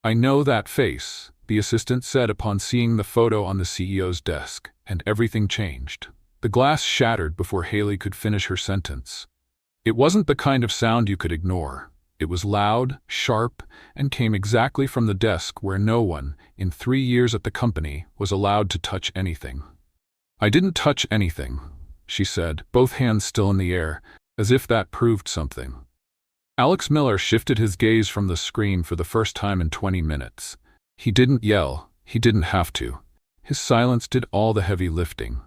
"I know that face," the assistant said upon seeing the photo on the CEO's desk, and everything changed. The glass shattered before Hailey could finish her sentence. It wasn't the kind of sound you could ignore. It was loud, sharp, and came exactly from the desk where no one, in 3 years at the company, was allowed to touch anything. "I didn't touch anything," she said, both hands still in the air, as if that proved something. Alex Miller shifted his gaze from the screen for the first time in 20 minutes. He didn't yell. He didn't have to. His silence did all the heavy lifting.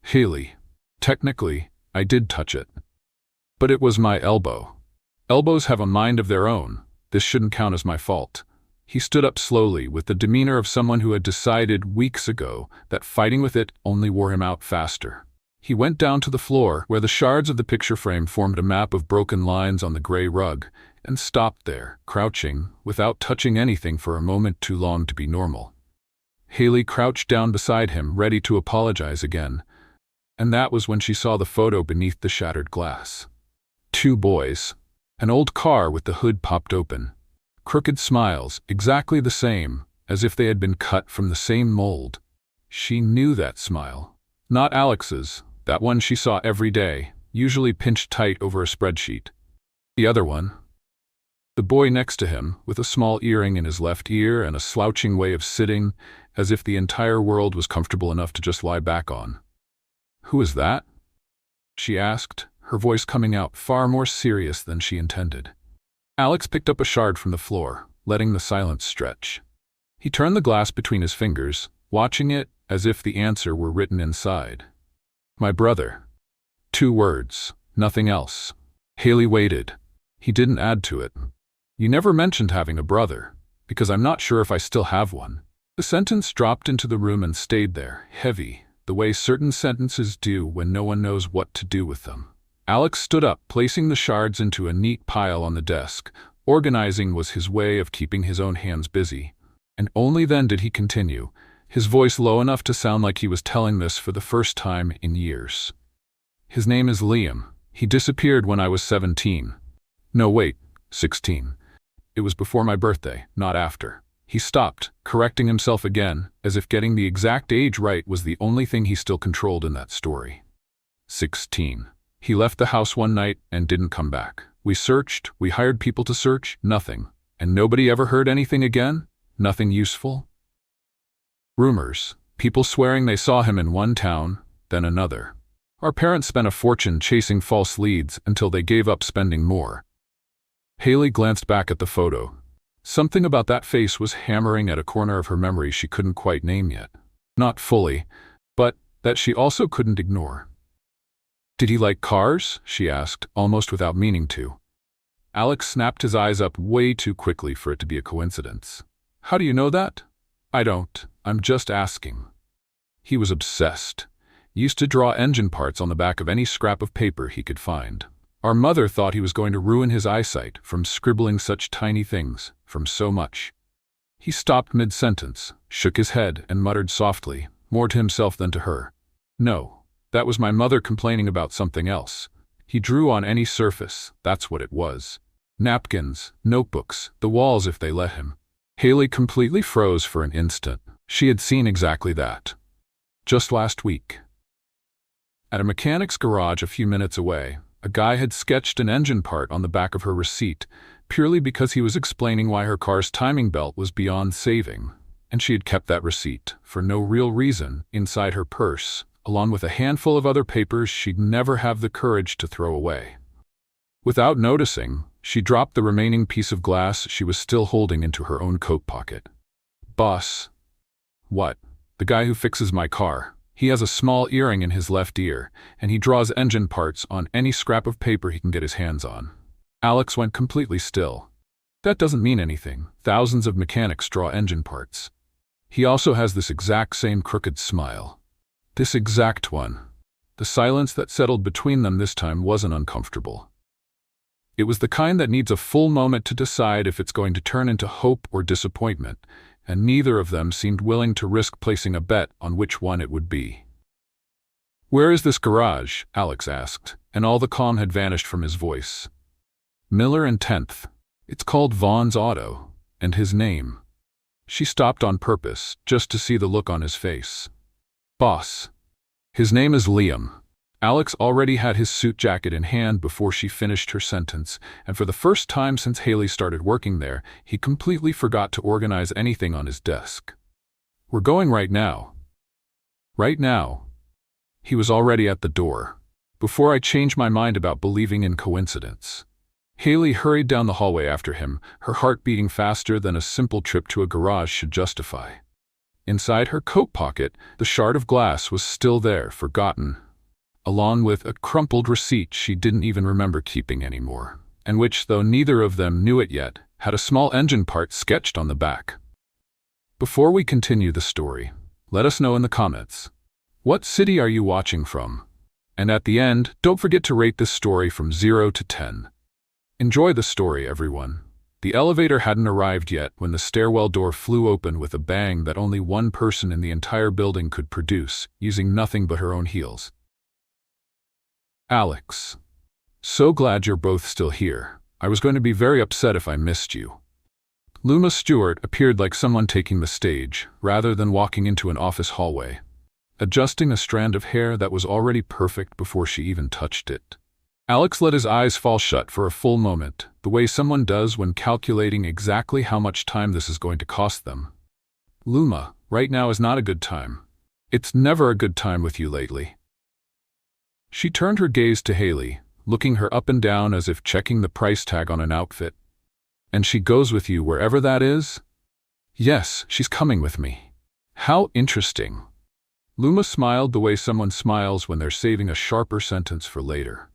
"Hailey, technically, I did touch it. But it was my elbow. Elbows have a mind of their own. This shouldn't count as my fault." He stood up slowly, with the demeanor of someone who had decided weeks ago that fighting with it only wore him out faster. He went down to the floor, where the shards of the picture frame formed a map of broken lines on the gray rug, and stopped there, crouching, without touching anything for a moment too long to be normal. Hailey crouched down beside him, ready to apologize again, and that was when she saw the photo beneath the shattered glass. 2 boys. An old car with the hood popped open. Crooked smiles, exactly the same, as if they had been cut from the same mold. She knew that smile. Not Alex's, that one she saw every day, usually pinched tight over a spreadsheet. The other one. The boy next to him, with a small earring in his left ear and a slouching way of sitting, as if the entire world was comfortable enough to just lie back on. "Who is that?" she asked, her voice coming out far more serious than she intended. Alex picked up a shard from the floor, letting the silence stretch. He turned the glass between his fingers, watching it as if the answer were written inside. "My brother." 2 words, nothing else. Hailey waited. He didn't add to it. "You never mentioned having a brother, because I'm not sure if I still have one." The sentence dropped into the room and stayed there, heavy, the way certain sentences do when no one knows what to do with them. Alex stood up, placing the shards into a neat pile on the desk. Organizing was his way of keeping his own hands busy. And only then did he continue, his voice low enough to sound like he was telling this for the first time in years. "His name is Liam. He disappeared when I was 17. No, wait, 16. It was before my birthday, not after." He stopped, correcting himself again, as if getting the exact age right was the only thing he still controlled in that story. 16. He left the house one night and didn't come back. We searched, we hired people to search, nothing. And nobody ever heard anything again? Nothing useful? Rumors. People swearing they saw him in one town, then another. Our parents spent a fortune chasing false leads until they gave up spending more. Hailey glanced back at the photo. Something about that face was hammering at a corner of her memory she couldn't quite name yet. Not fully, but that she also couldn't ignore. "Did he like cars?" she asked, almost without meaning to. Alex snapped his eyes up way too quickly for it to be a coincidence. "How do you know that?" "I don't. I'm just asking." He was obsessed. Used to draw engine parts on the back of any scrap of paper he could find. Our mother thought he was going to ruin his eyesight from scribbling such tiny things, from so much. He stopped mid-sentence, shook his head, and muttered softly, more to himself than to her. "No. That was my mother complaining about something else. He drew on any surface, that's what it was. Napkins, notebooks, the walls if they let him." Hailey completely froze for an instant. She had seen exactly that. Just last week. At a mechanic's garage a few minutes away, a guy had sketched an engine part on the back of her receipt, purely because he was explaining why her car's timing belt was beyond saving, and she had kept that receipt, for no real reason, inside her purse, along with a handful of other papers she'd never have the courage to throw away. Without noticing, she dropped the remaining piece of glass she was still holding into her own coat pocket. "Boss." "What?" "The guy who fixes my car. He has a small earring in his left ear, and he draws engine parts on any scrap of paper he can get his hands on." Alex went completely still. "That doesn't mean anything. Thousands of mechanics draw engine parts. He also has this exact same crooked smile. This exact one." The silence that settled between them this time wasn't uncomfortable. It was the kind that needs a full moment to decide if it's going to turn into hope or disappointment, and neither of them seemed willing to risk placing a bet on which one it would be. "Where is this garage?" Alex asked, and all the calm had vanished from his voice. "Miller and 10th. It's called Vaughn's Auto, And his name. She stopped on purpose, just to see the look on his face. Boss. His name is Liam. Alex already had his suit jacket in hand before she finished her sentence, and for the first time since Hailey started working there, he completely forgot to organize anything on his desk. We're going right now. Right now. He was already at the door. Before I change my mind about believing in coincidence. Hailey hurried down the hallway after him, her heart beating faster than a simple trip to a garage should justify. Inside her coat pocket, the shard of glass was still there, forgotten, along with a crumpled receipt she didn't even remember keeping anymore, and which, though neither of them knew it yet, had a small engine part sketched on the back. Before we continue the story, let us know in the comments, what city are you watching from? And at the end, don't forget to rate this story from 0 to 10. Enjoy the story, everyone. The elevator hadn't arrived yet when the stairwell door flew open with a bang that only one person in the entire building could produce, using nothing but her own heels. Alex. So glad you're both still here. I was going to be very upset if I missed you. Luma Stewart appeared like someone taking the stage, rather than walking into an office hallway, adjusting a strand of hair that was already perfect before she even touched it. Alex let his eyes fall shut for a full moment, the way someone does when calculating exactly how much time this is going to cost them. Luma, right now is not a good time. It's never a good time with you lately. She turned her gaze to Hailey, looking her up and down as if checking the price tag on an outfit. And she goes with you wherever that is? Yes, she's coming with me. How interesting. Luma smiled the way someone smiles when they're saving a sharper sentence for later.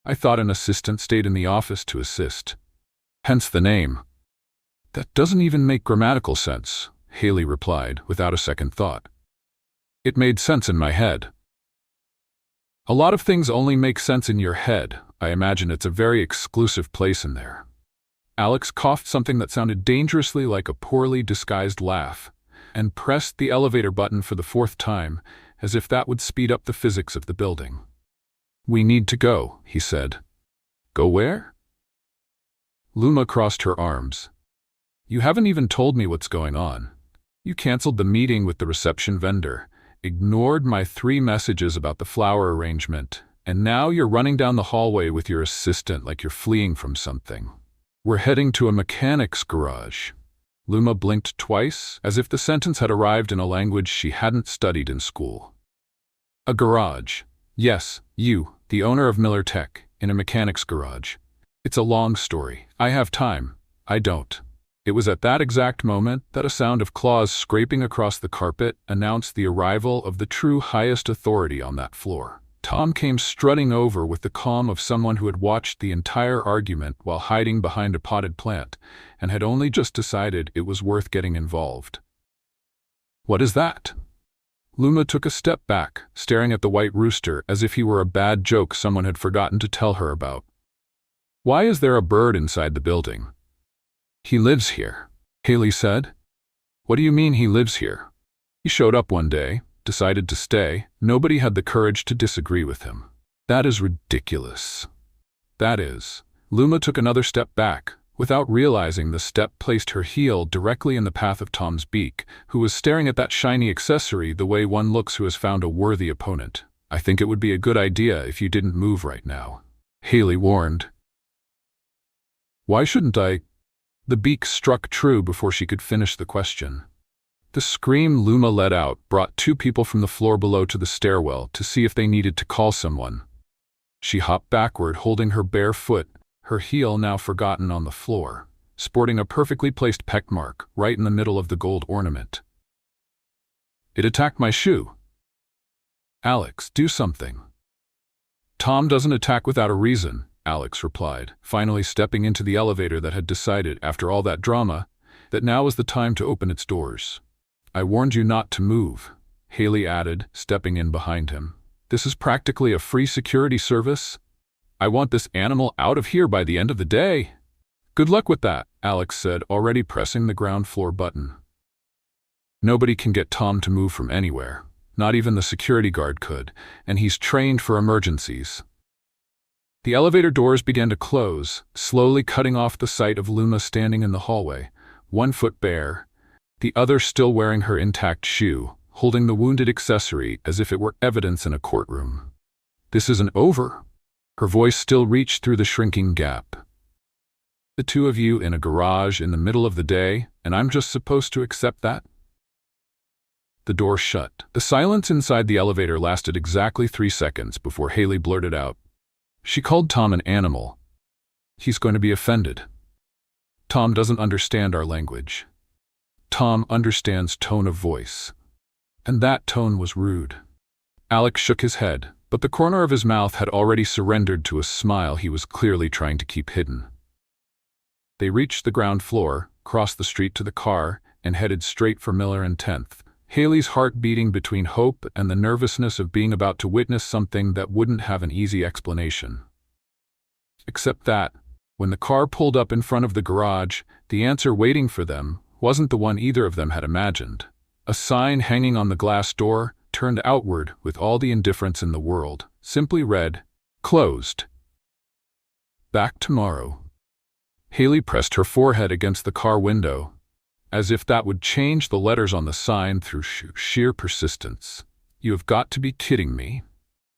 I thought an assistant stayed in the office to assist. Hence the name. That doesn't even make grammatical sense, Hailey replied without a second thought. It made sense in my head. A lot of things only make sense in your head. I imagine it's a very exclusive place in there. Alex coughed something that sounded dangerously like a poorly disguised laugh, and pressed the elevator button for the 4th time, as if that would speed up the physics of the building. We need to go, he said. Go where? Luma crossed her arms. You haven't even told me what's going on. You canceled the meeting with the reception vendor, ignored my 3 messages about the flower arrangement, and now you're running down the hallway with your assistant like you're fleeing from something. We're heading to a mechanic's garage. Luma blinked twice, as if the sentence had arrived in a language she hadn't studied in school. A garage. Yes, you, the owner of Miller Tech, in a mechanic's garage. It's a long story. I have time. I don't. It was at that exact moment that a sound of claws scraping across the carpet announced the arrival of the true highest authority on that floor. Tom came strutting over with the calm of someone who had watched the entire argument while hiding behind a potted plant, and had only just decided it was worth getting involved. What is that? Luma took a step back, staring at the white rooster as if he were a bad joke someone had forgotten to tell her about. Why is there a bird inside the building? He lives here, Hailey said. What do you mean he lives here? He showed up one day, decided to stay. Nobody had the courage to disagree with him. That is ridiculous. That is. Luma took another step back. Without realizing, the step placed her heel directly in the path of Tom's beak, who was staring at that shiny accessory the way one looks who has found a worthy opponent. I think it would be a good idea if you didn't move right now, Hailey warned. Why shouldn't I? The beak struck true before she could finish the question. The scream Luma let out brought 2 people from the floor below to the stairwell to see if they needed to call someone. She hopped backward, holding her bare foot, her heel now forgotten on the floor, sporting a perfectly placed peck mark right in the middle of the gold ornament. It attacked my shoe. Alex, do something. Tom doesn't attack without a reason, Alex replied, finally stepping into the elevator that had decided, after all that drama, that now was the time to open its doors. I warned you not to move, Hailey added, stepping in behind him. This is practically a free security service. I want this animal out of here by the end of the day. Good luck with that, Alex said, already pressing the ground floor button. Nobody can get Tom to move from anywhere. Not even the security guard could, and he's trained for emergencies. The elevator doors began to close, slowly cutting off the sight of Luma standing in the hallway, one foot bare, the other still wearing her intact shoe, holding the wounded accessory as if it were evidence in a courtroom. "This isn't over." Her voice still reached through the shrinking gap. "The two of you in a garage in the middle of the day, and I'm just supposed to accept that?" The door shut. The silence inside the elevator lasted exactly 3 seconds before Hailey blurted out, "She called Tom an animal. He's going to be offended. Tom doesn't understand our language. Tom understands tone of voice." And that tone was rude. Alex shook his head, but the corner of his mouth had already surrendered to a smile he was clearly trying to keep hidden. They reached the ground floor, crossed the street to the car, and headed straight for Miller and 10th. Hailey's heart beating between hope and the nervousness of being about to witness something that wouldn't have an easy explanation. Except that, when the car pulled up in front of the garage, the answer waiting for them wasn't the one either of them had imagined. A sign hanging on the glass door, turned outward with all the indifference in the world, simply read, "Closed. Back tomorrow." Hailey pressed her forehead against the car window, as if that would change the letters on the sign through sheer persistence. "You have got to be kidding me.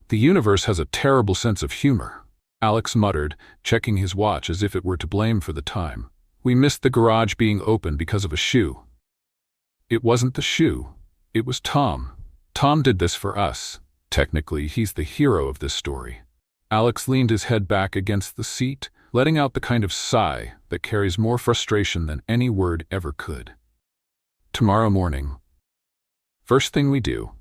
The universe has a terrible sense of humor," Alex muttered, checking his watch as if it were to blame for the time. "We missed the garage being open because of a shoe." "It wasn't the shoe. It was Tom. Tom did this for us. Technically, he's the hero of this story." Alex leaned his head back against the seat, letting out the kind of sigh that carries more frustration than any word ever could. "Tomorrow morning. First thing we do.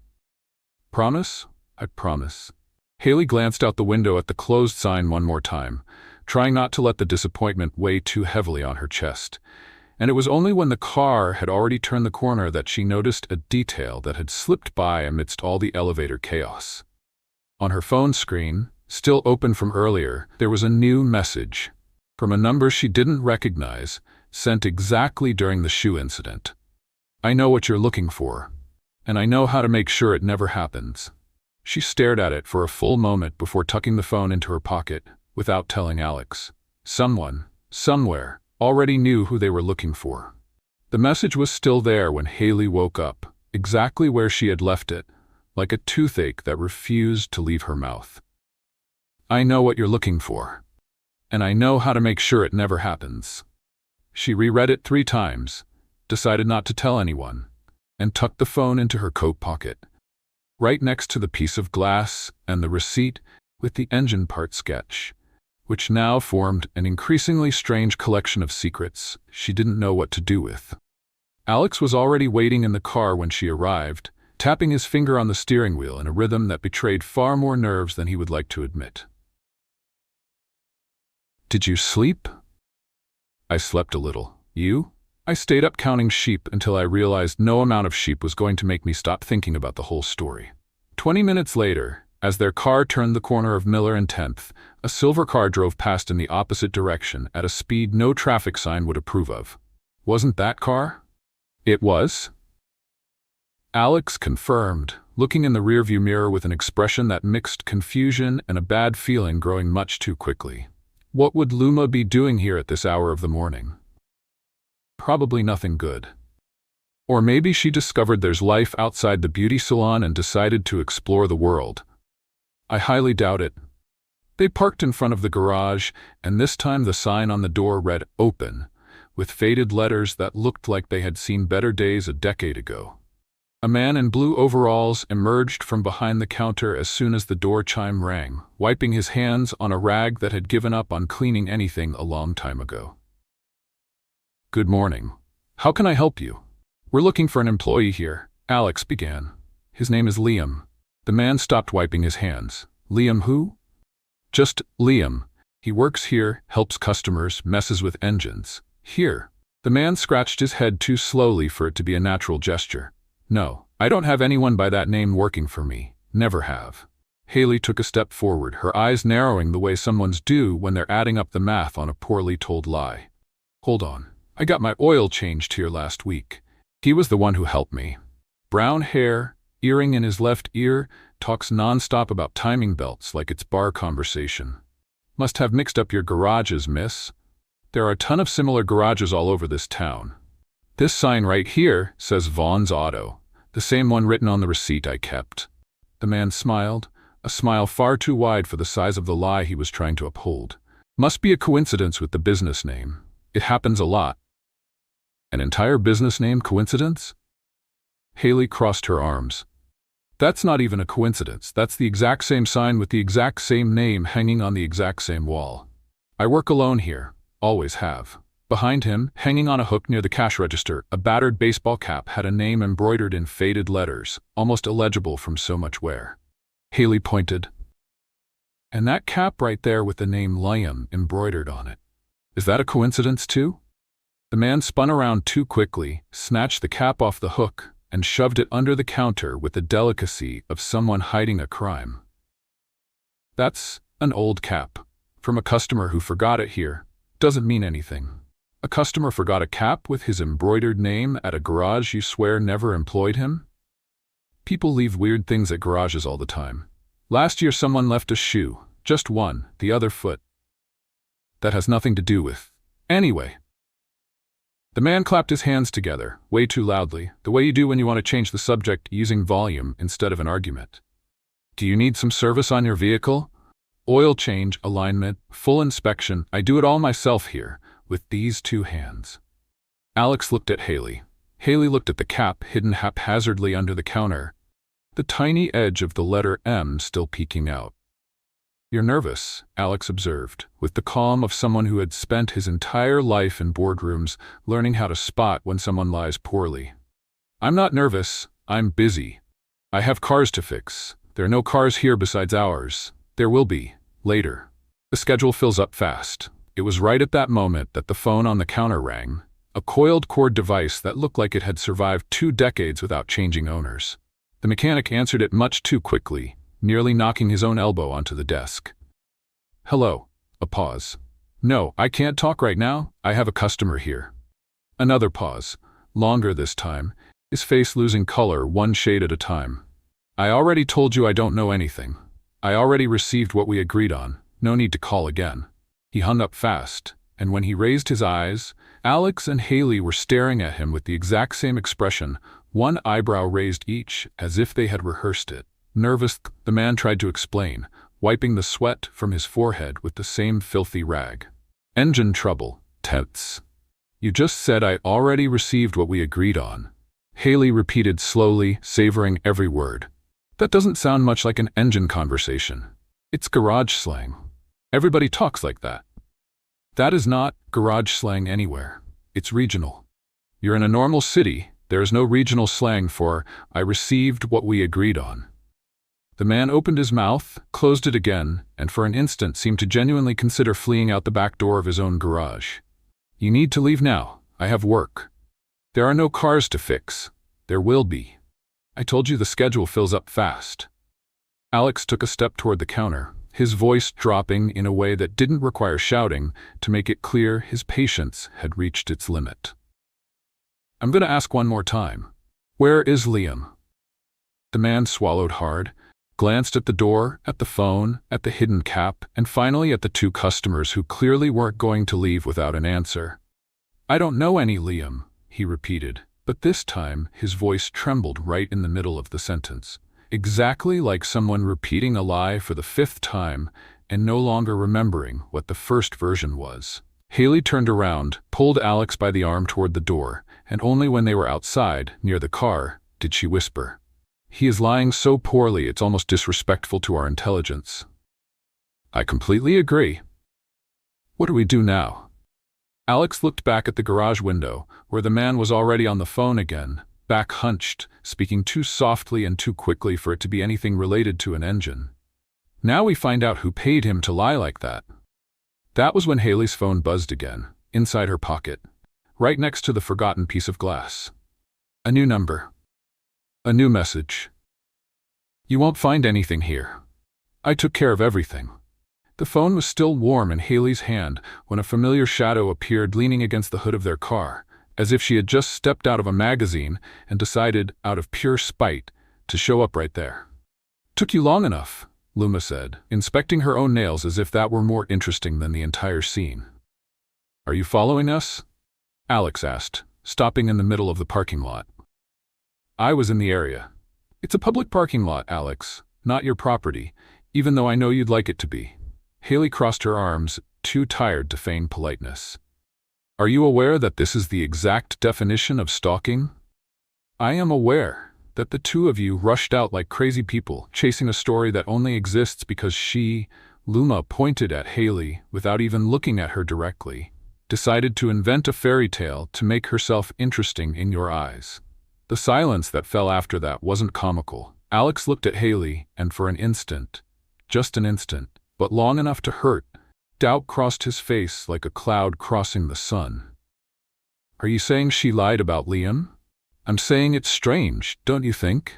Promise?" "I promise." Hailey glanced out the window at the closed sign one more time, trying not to let the disappointment weigh too heavily on her chest. And it was only when the car had already turned the corner that she noticed a detail that had slipped by amidst all the elevator chaos. On her phone screen, still open from earlier, there was a new message, from a number she didn't recognize, sent exactly during the shoe incident. "I know what you're looking for, and I know how to make sure it never happens." She stared at it for a full moment before tucking the phone into her pocket, without telling Alex. Someone, somewhere, already knew who they were looking for. The message was still there when Hailey woke up, exactly where she had left it, like a toothache that refused to leave her mouth. "I know what you're looking for, and I know how to make sure it never happens." She reread it 3 times, decided not to tell anyone, and tucked the phone into her coat pocket. Right next to the piece of glass and the receipt with the engine part sketch, which now formed an increasingly strange collection of secrets she didn't know what to do with. Alex was already waiting in the car when she arrived, tapping his finger on the steering wheel in a rhythm that betrayed far more nerves than he would like to admit. "Did you sleep?" "I slept a little. You?" "I stayed up counting sheep until I realized no amount of sheep was going to make me stop thinking about the whole story." 20 minutes later, as their car turned the corner of Miller and 10th, a silver car drove past in the opposite direction at a speed no traffic sign would approve of. "Wasn't that car?" "It was," Alex confirmed, looking in the rearview mirror with an expression that mixed confusion and a bad feeling growing much too quickly. What would Luma be doing here at this hour of the morning? Probably nothing good. Or maybe she discovered there's life outside the beauty salon and decided to explore the world. I highly doubt it. They parked in front of the garage, and this time the sign on the door read "Open," with faded letters that looked like they had seen better days a decade ago. A man in blue overalls emerged from behind the counter as soon as the door chime rang, wiping his hands on a rag that had given up on cleaning anything a long time ago. "Good morning. How can I help you?" "We're looking for an employee here," Alex began. "His name is Liam." The man stopped wiping his hands. "Liam who?" "Just Liam. He works here, helps customers, messes with engines. Here." The man scratched his head too slowly for it to be a natural gesture. "No, I don't have anyone by that name working for me. Never have." Hailey took a step forward, her eyes narrowing the way someone's do when they're adding up the math on a poorly told lie. "Hold on. I got my oil changed here last week. He was the one who helped me. Brown hair, earring in his left ear, talks nonstop about timing belts like it's bar conversation. Must have mixed up your garages, miss. There are a ton of similar garages all over this town. "This sign right here says Vaughn's Auto, the same one written on the receipt I kept." The man smiled, a smile far too wide for the size of the lie he was trying to uphold. "Must be a coincidence with the business name. It happens a lot." "An entire business name coincidence?" Hailey crossed her arms. "That's not even a coincidence. That's the exact same sign with the exact same name hanging on the exact same wall. I work alone here. Always have." Behind him, hanging on a hook near the cash register, a battered baseball cap had a name embroidered in faded letters, almost illegible from so much wear. Hailey pointed. "And that cap right there with the name Liam embroidered on it. Is that a coincidence too?" The man spun around too quickly, snatched the cap off the hook, and shoved it under the counter with the delicacy of someone hiding a crime. "That's an old cap. From a customer who forgot it here. Doesn't mean anything." "A customer forgot a cap with his embroidered name at a garage you swear never employed him?" "People leave weird things at garages all the time. Last year someone left a shoe, just one, the other foot. That has nothing to do with. Anyway." The man clapped his hands together, way too loudly, the way you do when you want to change the subject using volume instead of an argument. "Do you need some service on your vehicle? Oil change, alignment, full inspection. I do it all myself here, with these two hands." Alex looked at Hailey. Hailey looked at the cap hidden haphazardly under the counter, the tiny edge of the letter M still peeking out. "You're nervous," Alex observed, with the calm of someone who had spent his entire life in boardrooms learning how to spot when someone lies poorly. "I'm not nervous, I'm busy. I have cars to fix. There are no cars here besides ours. There will be, later. The schedule fills up fast." It was right at that moment that the phone on the counter rang, a coiled cord device that looked like it had survived 2 decades without changing owners. The mechanic answered it much too quickly, nearly knocking his own elbow onto the desk. "Hello." A pause. "No, I can't talk right now. I have a customer here." Another pause, longer this time, his face losing color one shade at a time. "I already told you I don't know anything. I already received what we agreed on. No need to call again." He hung up fast, and when he raised his eyes, Alex and Hailey were staring at him with the exact same expression, one eyebrow raised each, as if they had rehearsed it. Nervous, the man tried to explain, wiping the sweat from his forehead with the same filthy rag. "Engine trouble, tense. You just said I already received what we agreed on." Hailey repeated slowly, savoring every word. "That doesn't sound much like an engine conversation. It's garage slang. Everybody talks like that." "That is not garage slang anywhere. It's regional. You're in a normal city. There is no regional slang for, 'I received what we agreed on.'" The man opened his mouth, closed it again, and for an instant seemed to genuinely consider fleeing out the back door of his own garage. "You need to leave now. I have work. There are no cars to fix. There will be. I told you the schedule fills up fast." Alex took a step toward the counter, his voice dropping in a way that didn't require shouting to make it clear his patience had reached its limit. "I'm going to ask one more time. Where is Liam?" The man swallowed hard, glanced at the door, at the phone, at the hidden cap, and finally at the 2 customers who clearly weren't going to leave without an answer. "I don't know any Liam," he repeated, but this time his voice trembled right in the middle of the sentence. Exactly like someone repeating a lie for the 5th time and no longer remembering what the first version was. Hailey turned around, pulled Alex by the arm toward the door, and only when they were outside, near the car, did she whisper, "He is lying so poorly it's almost disrespectful to our intelligence." "I completely agree. What do we do now?" Alex looked back at the garage window, where the man was already on the phone again, back hunched, speaking too softly and too quickly for it to be anything related to an engine. "Now we find out who paid him to lie like that." That was when Hailey's phone buzzed again, inside her pocket, right next to the forgotten piece of glass. A new number. A new message. "You won't find anything here. I took care of everything." The phone was still warm in Hailey's hand when a familiar shadow appeared leaning against the hood of their car, as if she had just stepped out of a magazine and decided, out of pure spite, to show up right there. "Took you long enough," Luma said, inspecting her own nails as if that were more interesting than the entire scene. "Are you following us?" Alex asked, stopping in the middle of the parking lot. I was in the area. It's a public parking lot, Alex, not your property, even though I know you'd like it to be. Hailey crossed her arms, too tired to feign politeness. Are you aware that this is the exact definition of stalking? I am aware that the two of you rushed out like crazy people, chasing a story that only exists because she, Luma, pointed at Hailey without even looking at her directly, decided to invent a fairy tale to make herself interesting in your eyes. The silence that fell after that wasn't comical. Alex looked at Hailey, and for an instant, just an instant, but long enough to hurt, doubt crossed his face like a cloud crossing the sun. Are you saying she lied about Liam? I'm saying it's strange, don't you think?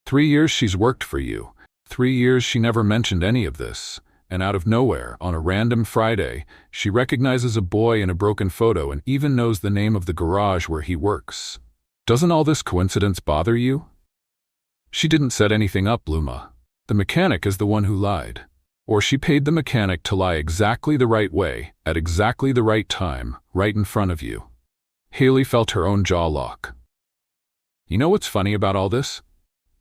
3 years she's worked for you. 3 years she never mentioned any of this. And out of nowhere, on a random Friday, she recognizes a boy in a broken photo and even knows the name of the garage where he works. Doesn't all this coincidence bother you? She didn't set anything up, Luma. The mechanic is the one who lied. Or she paid the mechanic to lie exactly the right way, at exactly the right time, right in front of you. Hailey felt her own jaw lock. You know what's funny about all this?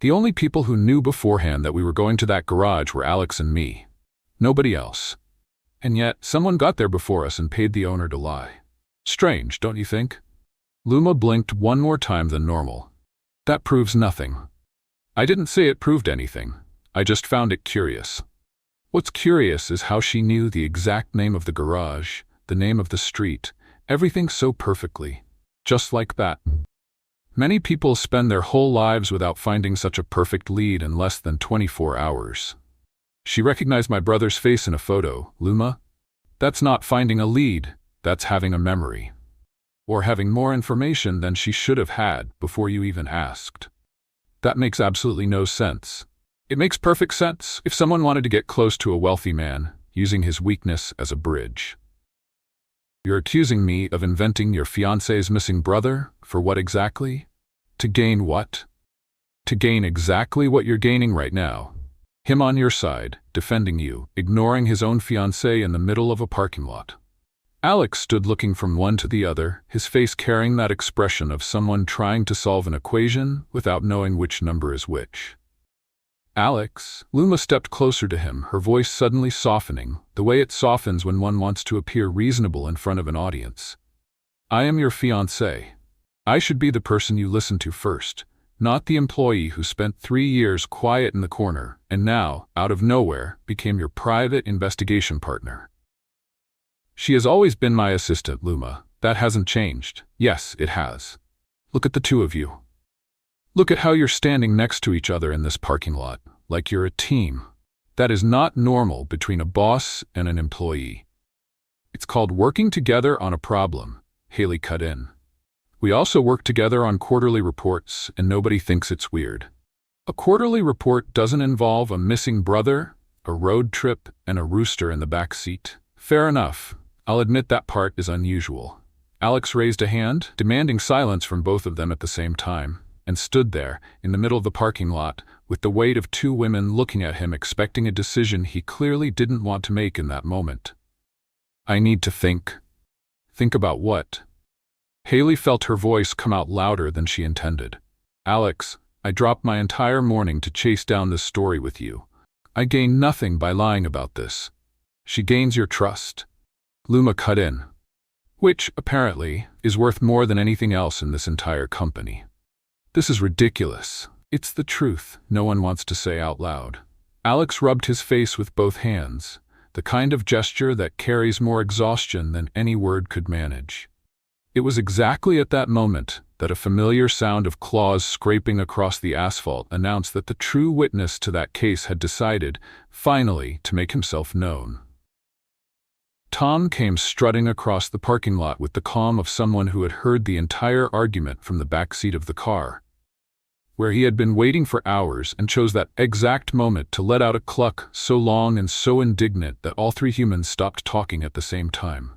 The only people who knew beforehand that we were going to that garage were Alex and me. Nobody else. And yet, someone got there before us and paid the owner to lie. Strange, don't you think? Luma blinked one more time than normal. That proves nothing. I didn't say it proved anything. I just found it curious. What's curious is how she knew the exact name of the garage, the name of the street, everything so perfectly. Just like that. Many people spend their whole lives without finding such a perfect lead in less than 24 hours. She recognized my brother's face in a photo, Luma. That's not finding a lead, that's having a memory. Or having more information than she should have had before you even asked. That makes absolutely no sense. It makes perfect sense if someone wanted to get close to a wealthy man, using his weakness as a bridge. You're accusing me of inventing your fiancé's missing brother? For what exactly? To gain what? To gain exactly what you're gaining right now. Him on your side, defending you, ignoring his own fiancée in the middle of a parking lot. Alex stood looking from one to the other, his face carrying that expression of someone trying to solve an equation without knowing which number is which. Alex, Luma stepped closer to him, her voice suddenly softening, the way it softens when one wants to appear reasonable in front of an audience. I am your fiancé. I should be the person you listen to first, not the employee who spent 3 years quiet in the corner and now, out of nowhere, became your private investigation partner. She has always been my assistant, Luma. That hasn't changed. Yes, it has. Look at the two of you. Look at how you're standing next to each other in this parking lot, like you're a team. That is not normal between a boss and an employee. It's called working together on a problem, Hailey cut in. We also work together on quarterly reports, and nobody thinks it's weird. A quarterly report doesn't involve a missing brother, a road trip, and a rooster in the back seat. Fair enough. I'll admit that part is unusual. Alex raised a hand, demanding silence from both of them at the same time, and stood there, in the middle of the parking lot, with the weight of 2 women looking at him expecting a decision he clearly didn't want to make in that moment. I need to think. Think about what? Hailey felt her voice come out louder than she intended. Alex, I dropped my entire morning to chase down this story with you. I gain nothing by lying about this. She gains your trust. Luma cut in. Which, apparently, is worth more than anything else in this entire company. This is ridiculous. It's the truth, no one wants to say out loud. Alex rubbed his face with both hands, the kind of gesture that carries more exhaustion than any word could manage. It was exactly at that moment that a familiar sound of claws scraping across the asphalt announced that the true witness to that case had decided, finally, to make himself known. Tom came strutting across the parking lot with the calm of someone who had heard the entire argument from the back seat of the car, where he had been waiting for hours and chose that exact moment to let out a cluck so long and so indignant that all 3 humans stopped talking at the same time.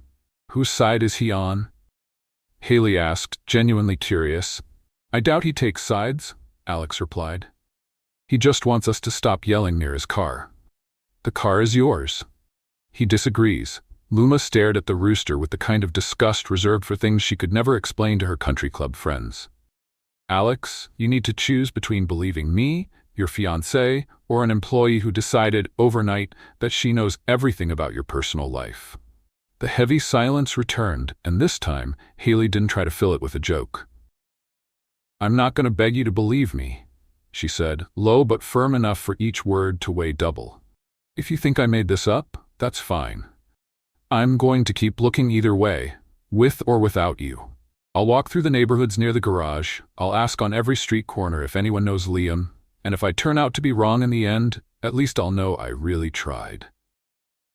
Whose side is he on? Hailey asked, genuinely curious. I doubt he takes sides, Alex replied. He just wants us to stop yelling near his car. The car is yours. He disagrees. Luma stared at the rooster with the kind of disgust reserved for things she could never explain to her country club friends. Alex, you need to choose between believing me, your fiancé, or an employee who decided overnight that she knows everything about your personal life. The heavy silence returned, and this time, Hailey didn't try to fill it with a joke. I'm not going to beg you to believe me, she said, low but firm enough for each word to weigh double. If you think I made this up, that's fine. I'm going to keep looking either way, with or without you. I'll walk through the neighborhoods near the garage, I'll ask on every street corner if anyone knows Liam, and if I turn out to be wrong in the end, at least I'll know I really tried.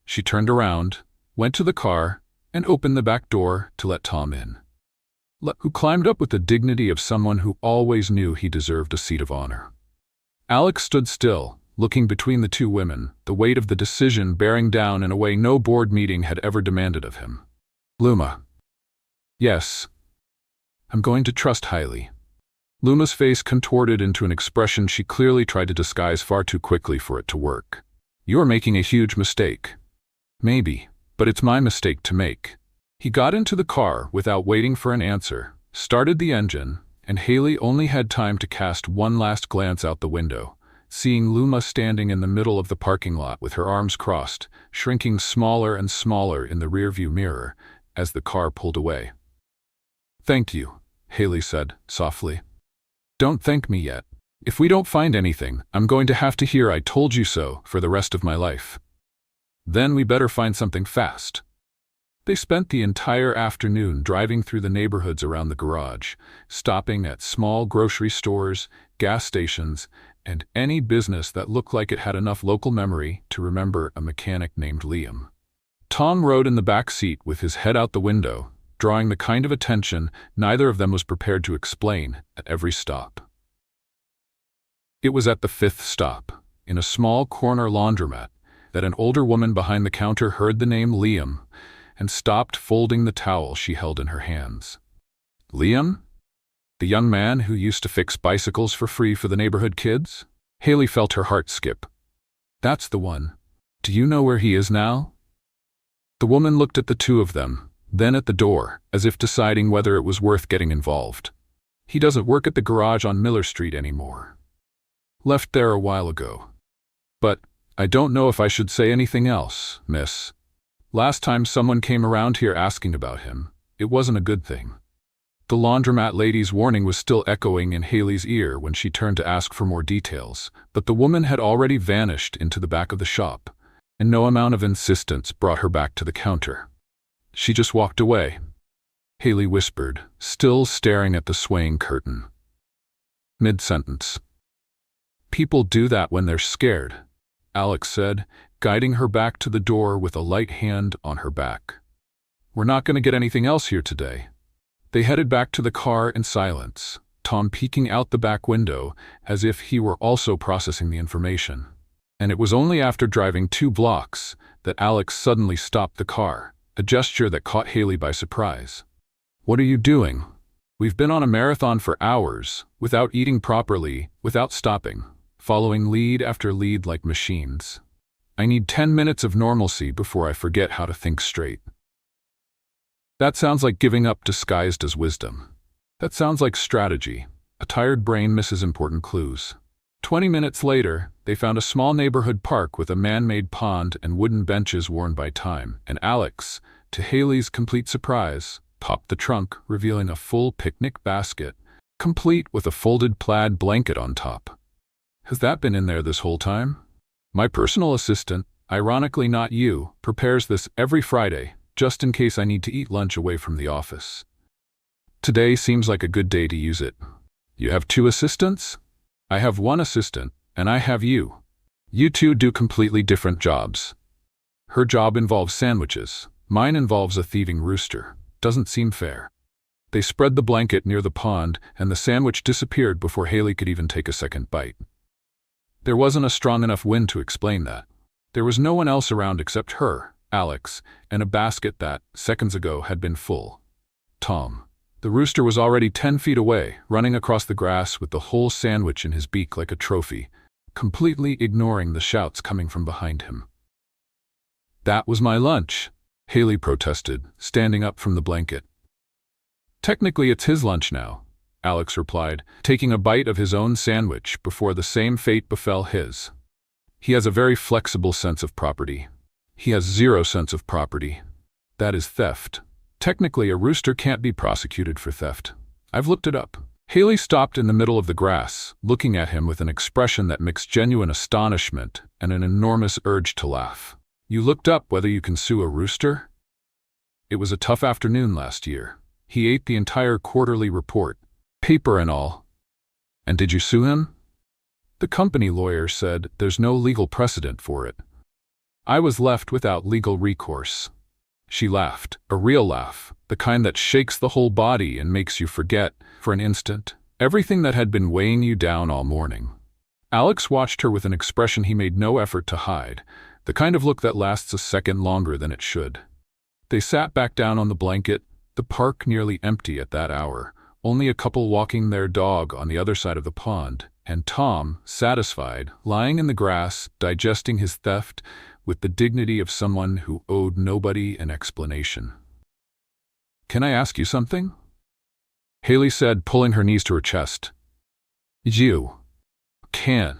She turned around, went to the car, and opened the back door to let Tom in, who climbed up with the dignity of someone who always knew he deserved a seat of honor. Alex stood still, looking between the two women, the weight of the decision bearing down in a way no board meeting had ever demanded of him. Luma. Yes. I'm going to trust Hailey. Luma's face contorted into an expression she clearly tried to disguise far too quickly for it to work. You're making a huge mistake. Maybe, but it's my mistake to make. He got into the car without waiting for an answer, started the engine, and Hailey only had time to cast one last glance out the window, seeing Luma standing in the middle of the parking lot with her arms crossed, shrinking smaller and smaller in the rearview mirror as the car pulled away. Thank you, Hailey said, softly. Don't thank me yet. If we don't find anything, I'm going to have to hear I told you so for the rest of my life. Then we better find something fast. They spent the entire afternoon driving through the neighborhoods around the garage, stopping at small grocery stores, gas stations, and any business that looked like it had enough local memory to remember a mechanic named Liam. Tom rode in the back seat with his head out the window, drawing the kind of attention neither of them was prepared to explain at every stop. It was at the fifth stop, in a small corner laundromat, that an older woman behind the counter heard the name Liam and stopped folding the towel she held in her hands. Liam? The young man who used to fix bicycles for free for the neighborhood kids? Hailey felt her heart skip. That's the one. Do you know where he is now? The woman looked at the two of them, then at the door, as if deciding whether it was worth getting involved. He doesn't work at the garage on Miller Street anymore. Left there a while ago. But I don't know if I should say anything else, miss. Last time someone came around here asking about him, it wasn't a good thing. The laundromat lady's warning was still echoing in Hailey's ear when she turned to ask for more details, but the woman had already vanished into the back of the shop, and no amount of insistence brought her back to the counter. She just walked away, Hailey whispered, still staring at the swaying curtain. Mid-sentence. People do that when they're scared, Alex said, guiding her back to the door with a light hand on her back. We're not going to get anything else here today. They headed back to the car in silence, Tom peeking out the back window as if he were also processing the information. And it was only after driving 2 blocks that Alex suddenly stopped the car, a gesture that caught Hailey by surprise. What are you doing? We've been on a marathon for hours, without eating properly, without stopping, following lead after lead like machines. I need 10 minutes of normalcy before I forget how to think straight. That sounds like giving up disguised as wisdom. That sounds like strategy. A tired brain misses important clues. 20 minutes later, they found a small neighborhood park with a man-made pond and wooden benches worn by time, and Alex, to Hailey's complete surprise, popped the trunk, revealing a full picnic basket, complete with a folded plaid blanket on top. Has that been in there this whole time? My personal assistant, ironically not you, prepares this every Friday, just in case I need to eat lunch away from the office. Today seems like a good day to use it. You have 2 assistants? I have 1 assistant, and I have you. You two do completely different jobs. Her job involves sandwiches. Mine involves a thieving rooster. Doesn't seem fair. They spread the blanket near the pond, and the sandwich disappeared before Hailey could even take a second bite. There wasn't a strong enough wind to explain that. There was no one else around except her, Alex, and a basket that, seconds ago, had been full. Tom. The rooster was already 10 feet away, running across the grass with the whole sandwich in his beak like a trophy, completely ignoring the shouts coming from behind him. That was my lunch, Hailey protested, standing up from the blanket. Technically it's his lunch now, Alex replied, taking a bite of his own sandwich before the same fate befell his. He has a very flexible sense of property. He has zero sense of property. That is theft. Technically, a rooster can't be prosecuted for theft. I've looked it up. Hailey stopped in the middle of the grass, looking at him with an expression that mixed genuine astonishment and an enormous urge to laugh. You looked up whether you can sue a rooster? It was a tough afternoon last year. He ate the entire quarterly report, paper and all. And did you sue him? The company lawyer said there's no legal precedent for it. I was left without legal recourse. She laughed, a real laugh, the kind that shakes the whole body and makes you forget, for an instant, everything that had been weighing you down all morning. Alex watched her with an expression he made no effort to hide, the kind of look that lasts a second longer than it should. They sat back down on the blanket, the park nearly empty at that hour, only a couple walking their dog on the other side of the pond, and Tom, satisfied, lying in the grass, digesting his theft with the dignity of someone who owed nobody an explanation. "Can I ask you something?" Hailey said, pulling her knees to her chest. "You can.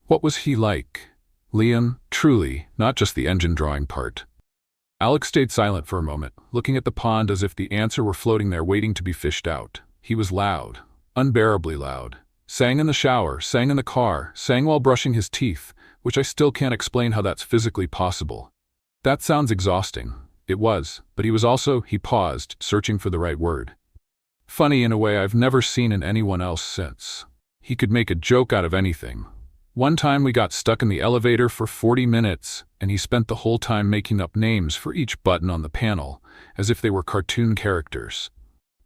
What was he like? Liam, truly, not just the engine drawing part." Alex stayed silent for a moment, looking at the pond as if the answer were floating there waiting to be fished out. He was loud, unbearably loud. Sang in the shower, sang in the car, sang while brushing his teeth, which I still can't explain how that's physically possible. That sounds exhausting. It was, but he paused, searching for the right word. Funny in a way I've never seen in anyone else since. He could make a joke out of anything. One time we got stuck in the elevator for 40 minutes, and he spent the whole time making up names for each button on the panel, as if they were cartoon characters.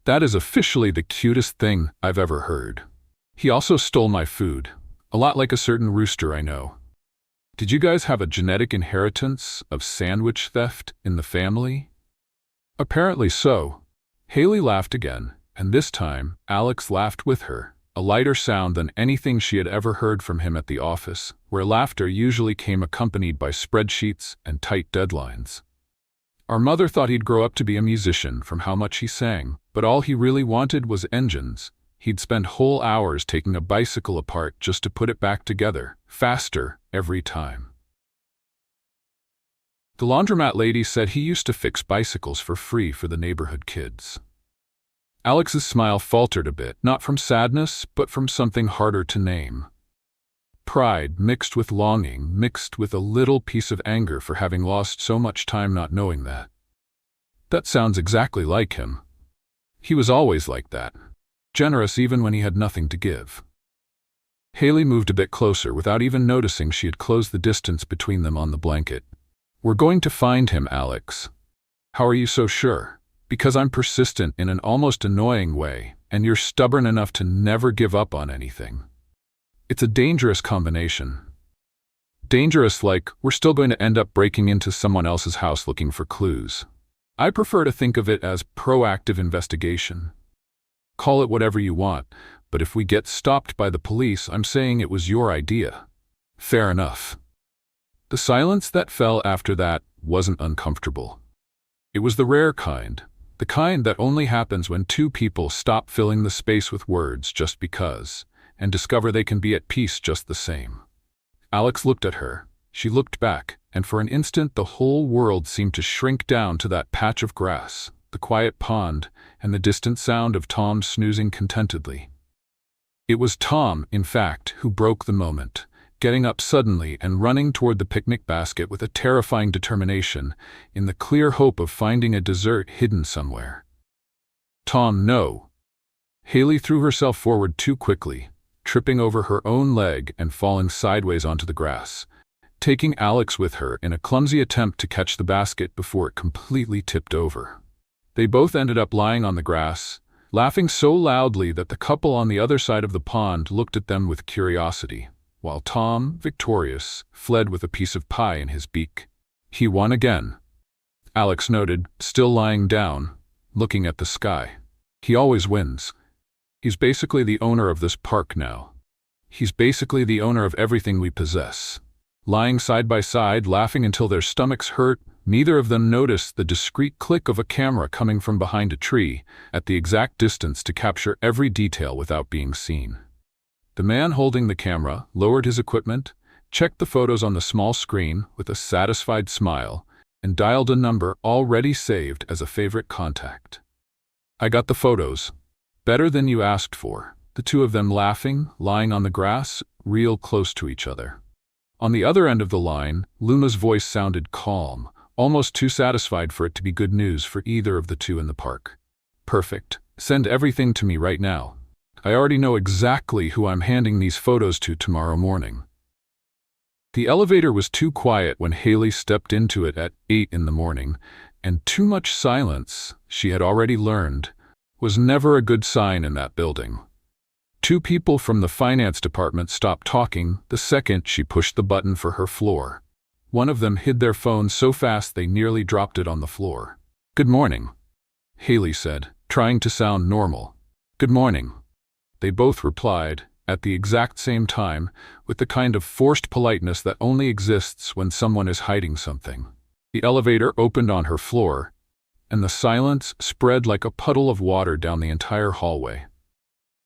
That is officially the cutest thing I've ever heard. He also stole my food, a lot like a certain rooster I know. Did you guys have a genetic inheritance of sandwich theft in the family? Apparently so. Hailey laughed again, and this time Alex laughed with her, a lighter sound than anything she had ever heard from him at the office, where laughter usually came accompanied by spreadsheets and tight deadlines. Our mother thought he'd grow up to be a musician from how much he sang, but all he really wanted was engines. He'd spend whole hours taking a bicycle apart just to put it back together, faster, every time. The laundromat lady said he used to fix bicycles for free for the neighborhood kids. Alex's smile faltered a bit, not from sadness, but from something harder to name. Pride mixed with longing, mixed with a little piece of anger for having lost so much time not knowing that. That sounds exactly like him. He was always like that. Generous even when he had nothing to give. Hailey moved a bit closer without even noticing she had closed the distance between them on the blanket. "We're going to find him, Alex." "How are you so sure?" "Because I'm persistent in an almost annoying way, and you're stubborn enough to never give up on anything. It's a dangerous combination. Dangerous like we're still going to end up breaking into someone else's house looking for clues. I prefer to think of it as proactive investigation. Call it whatever you want, but if we get stopped by the police, I'm saying it was your idea." "Fair enough." The silence that fell after that wasn't uncomfortable. It was the rare kind, the kind that only happens when two people stop filling the space with words just because, and discover they can be at peace just the same. Alex looked at her, she looked back, and for an instant the whole world seemed to shrink down to that patch of grass, the quiet pond, and the distant sound of Tom snoozing contentedly. It was Tom, in fact, who broke the moment, getting up suddenly and running toward the picnic basket with a terrifying determination, in the clear hope of finding a dessert hidden somewhere. "Tom, no." Hailey threw herself forward too quickly, tripping over her own leg and falling sideways onto the grass, taking Alex with her in a clumsy attempt to catch the basket before it completely tipped over. They both ended up lying on the grass, laughing so loudly that the couple on the other side of the pond looked at them with curiosity, while Tom, victorious, fled with a piece of pie in his beak. "He won again," Alex noted, still lying down, looking at the sky. "He always wins. He's basically the owner of this park now. He's basically the owner of everything we possess." Lying side by side, laughing until their stomachs hurt, Neither of them noticed the discreet click of a camera coming from behind a tree, at the exact distance to capture every detail without being seen. The man holding the camera lowered his equipment, checked the photos on the small screen with a satisfied smile, and dialed a number already saved as a favorite contact. "I got the photos. Better than you asked for," the two of them laughing, lying on the grass, real close to each other. On the other end of the line, Luna's voice sounded calm, almost too satisfied for it to be good news for either of the two in the park. "Perfect. Send everything to me right now. I already know exactly who I'm handing these photos to tomorrow morning." The elevator was too quiet when Hailey stepped into it at 8 in the morning, and too much silence, she had already learned, was never a good sign in that building. Two people from the finance department stopped talking the second she pushed the button for her floor. One of them hid their phone so fast they nearly dropped it on the floor. "Good morning," Hailey said, trying to sound normal. "Good morning," they both replied, at the exact same time, with the kind of forced politeness that only exists when someone is hiding something. The elevator opened on her floor, and the silence spread like a puddle of water down the entire hallway.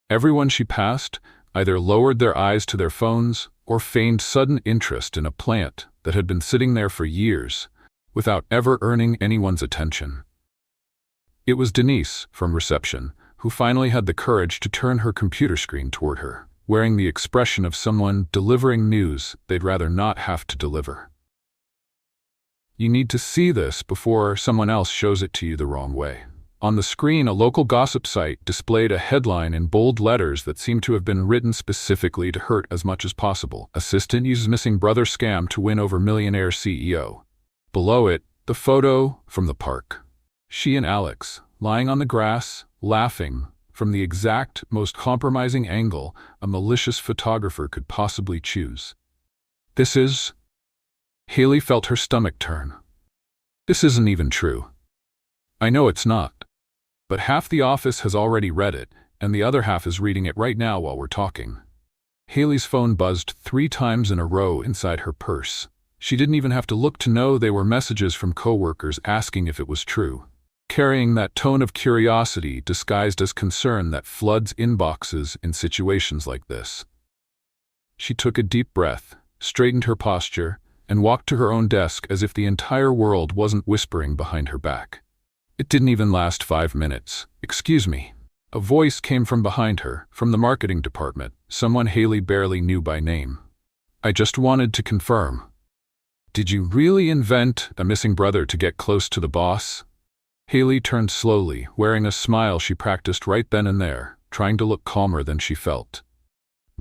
Everyone she passed either lowered their eyes to their phones or feigned sudden interest in a plant that had been sitting there for years, without ever earning anyone's attention. It was Denise, from reception, who finally had the courage to turn her computer screen toward her, wearing the expression of someone delivering news they'd rather not have to deliver. "You need to see this before someone else shows it to you the wrong way." On the screen, a local gossip site displayed a headline in bold letters that seemed to have been written specifically to hurt as much as possible. "Assistant uses missing brother scam to win over millionaire CEO." Below it, the photo from the park. She and Alex, lying on the grass, laughing, from the exact, most compromising angle a malicious photographer could possibly choose. "This is..." Hailey felt her stomach turn. "This isn't even true." "I know it's not. But half the office has already read it, and the other half is reading it right now while we're talking." Hailey's phone buzzed 3 times in a row inside her purse. She didn't even have to look to know they were messages from coworkers asking if it was true, carrying that tone of curiosity disguised as concern that floods inboxes in situations like this. She took a deep breath, straightened her posture, and walked to her own desk as if the entire world wasn't whispering behind her back. It didn't even last 5 minutes. "Excuse me." A voice came from behind her, from the marketing department, someone Hailey barely knew by name. "I just wanted to confirm. Did you really invent a missing brother to get close to the boss?" Hailey turned slowly, wearing a smile she practiced right then and there, trying to look calmer than she felt.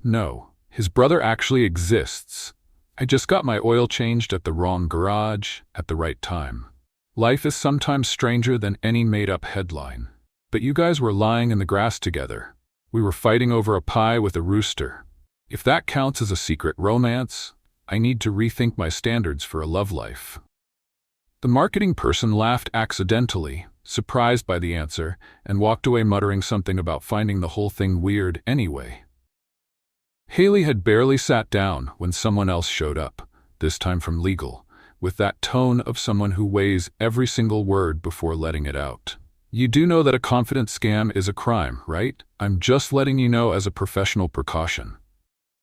"No, his brother actually exists. I just got my oil changed at the wrong garage at the right time. Life is sometimes stranger than any made-up headline. But you guys were lying in the grass together. We were fighting over a pie with a rooster. If that counts as a secret romance, I need to rethink my standards for a love life." The marketing person laughed accidentally, surprised by the answer, and walked away muttering something about finding the whole thing weird anyway. Hailey had barely sat down when someone else showed up, this time from legal, with that tone of someone who weighs every single word before letting it out. "You do know that a confidence scam is a crime, right? I'm just letting you know as a professional precaution."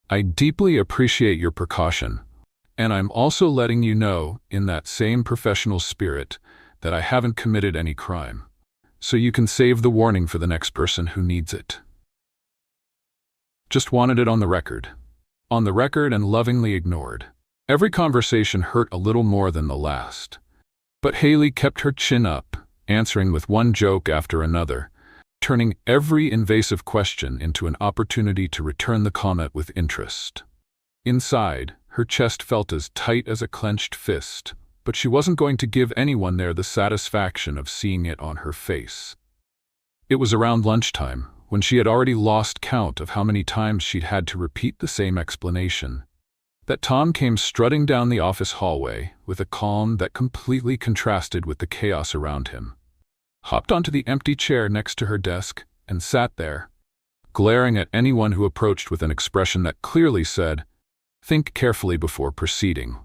"I deeply appreciate your precaution, and I'm also letting you know, in that same professional spirit, that I haven't committed any crime. So you can save the warning for the next person who needs it. Just wanted it on the record." On the record and lovingly ignored. Every conversation hurt a little more than the last. But Hailey kept her chin up, answering with one joke after another, turning every invasive question into an opportunity to return the comment with interest. Inside, her chest felt as tight as a clenched fist, but she wasn't going to give anyone there the satisfaction of seeing it on her face. It was around lunchtime, when she had already lost count of how many times she'd had to repeat the same explanation, that Tom came strutting down the office hallway with a calm that completely contrasted with the chaos around him, hopped onto the empty chair next to her desk, and sat there, glaring at anyone who approached with an expression that clearly said, "Think carefully before proceeding."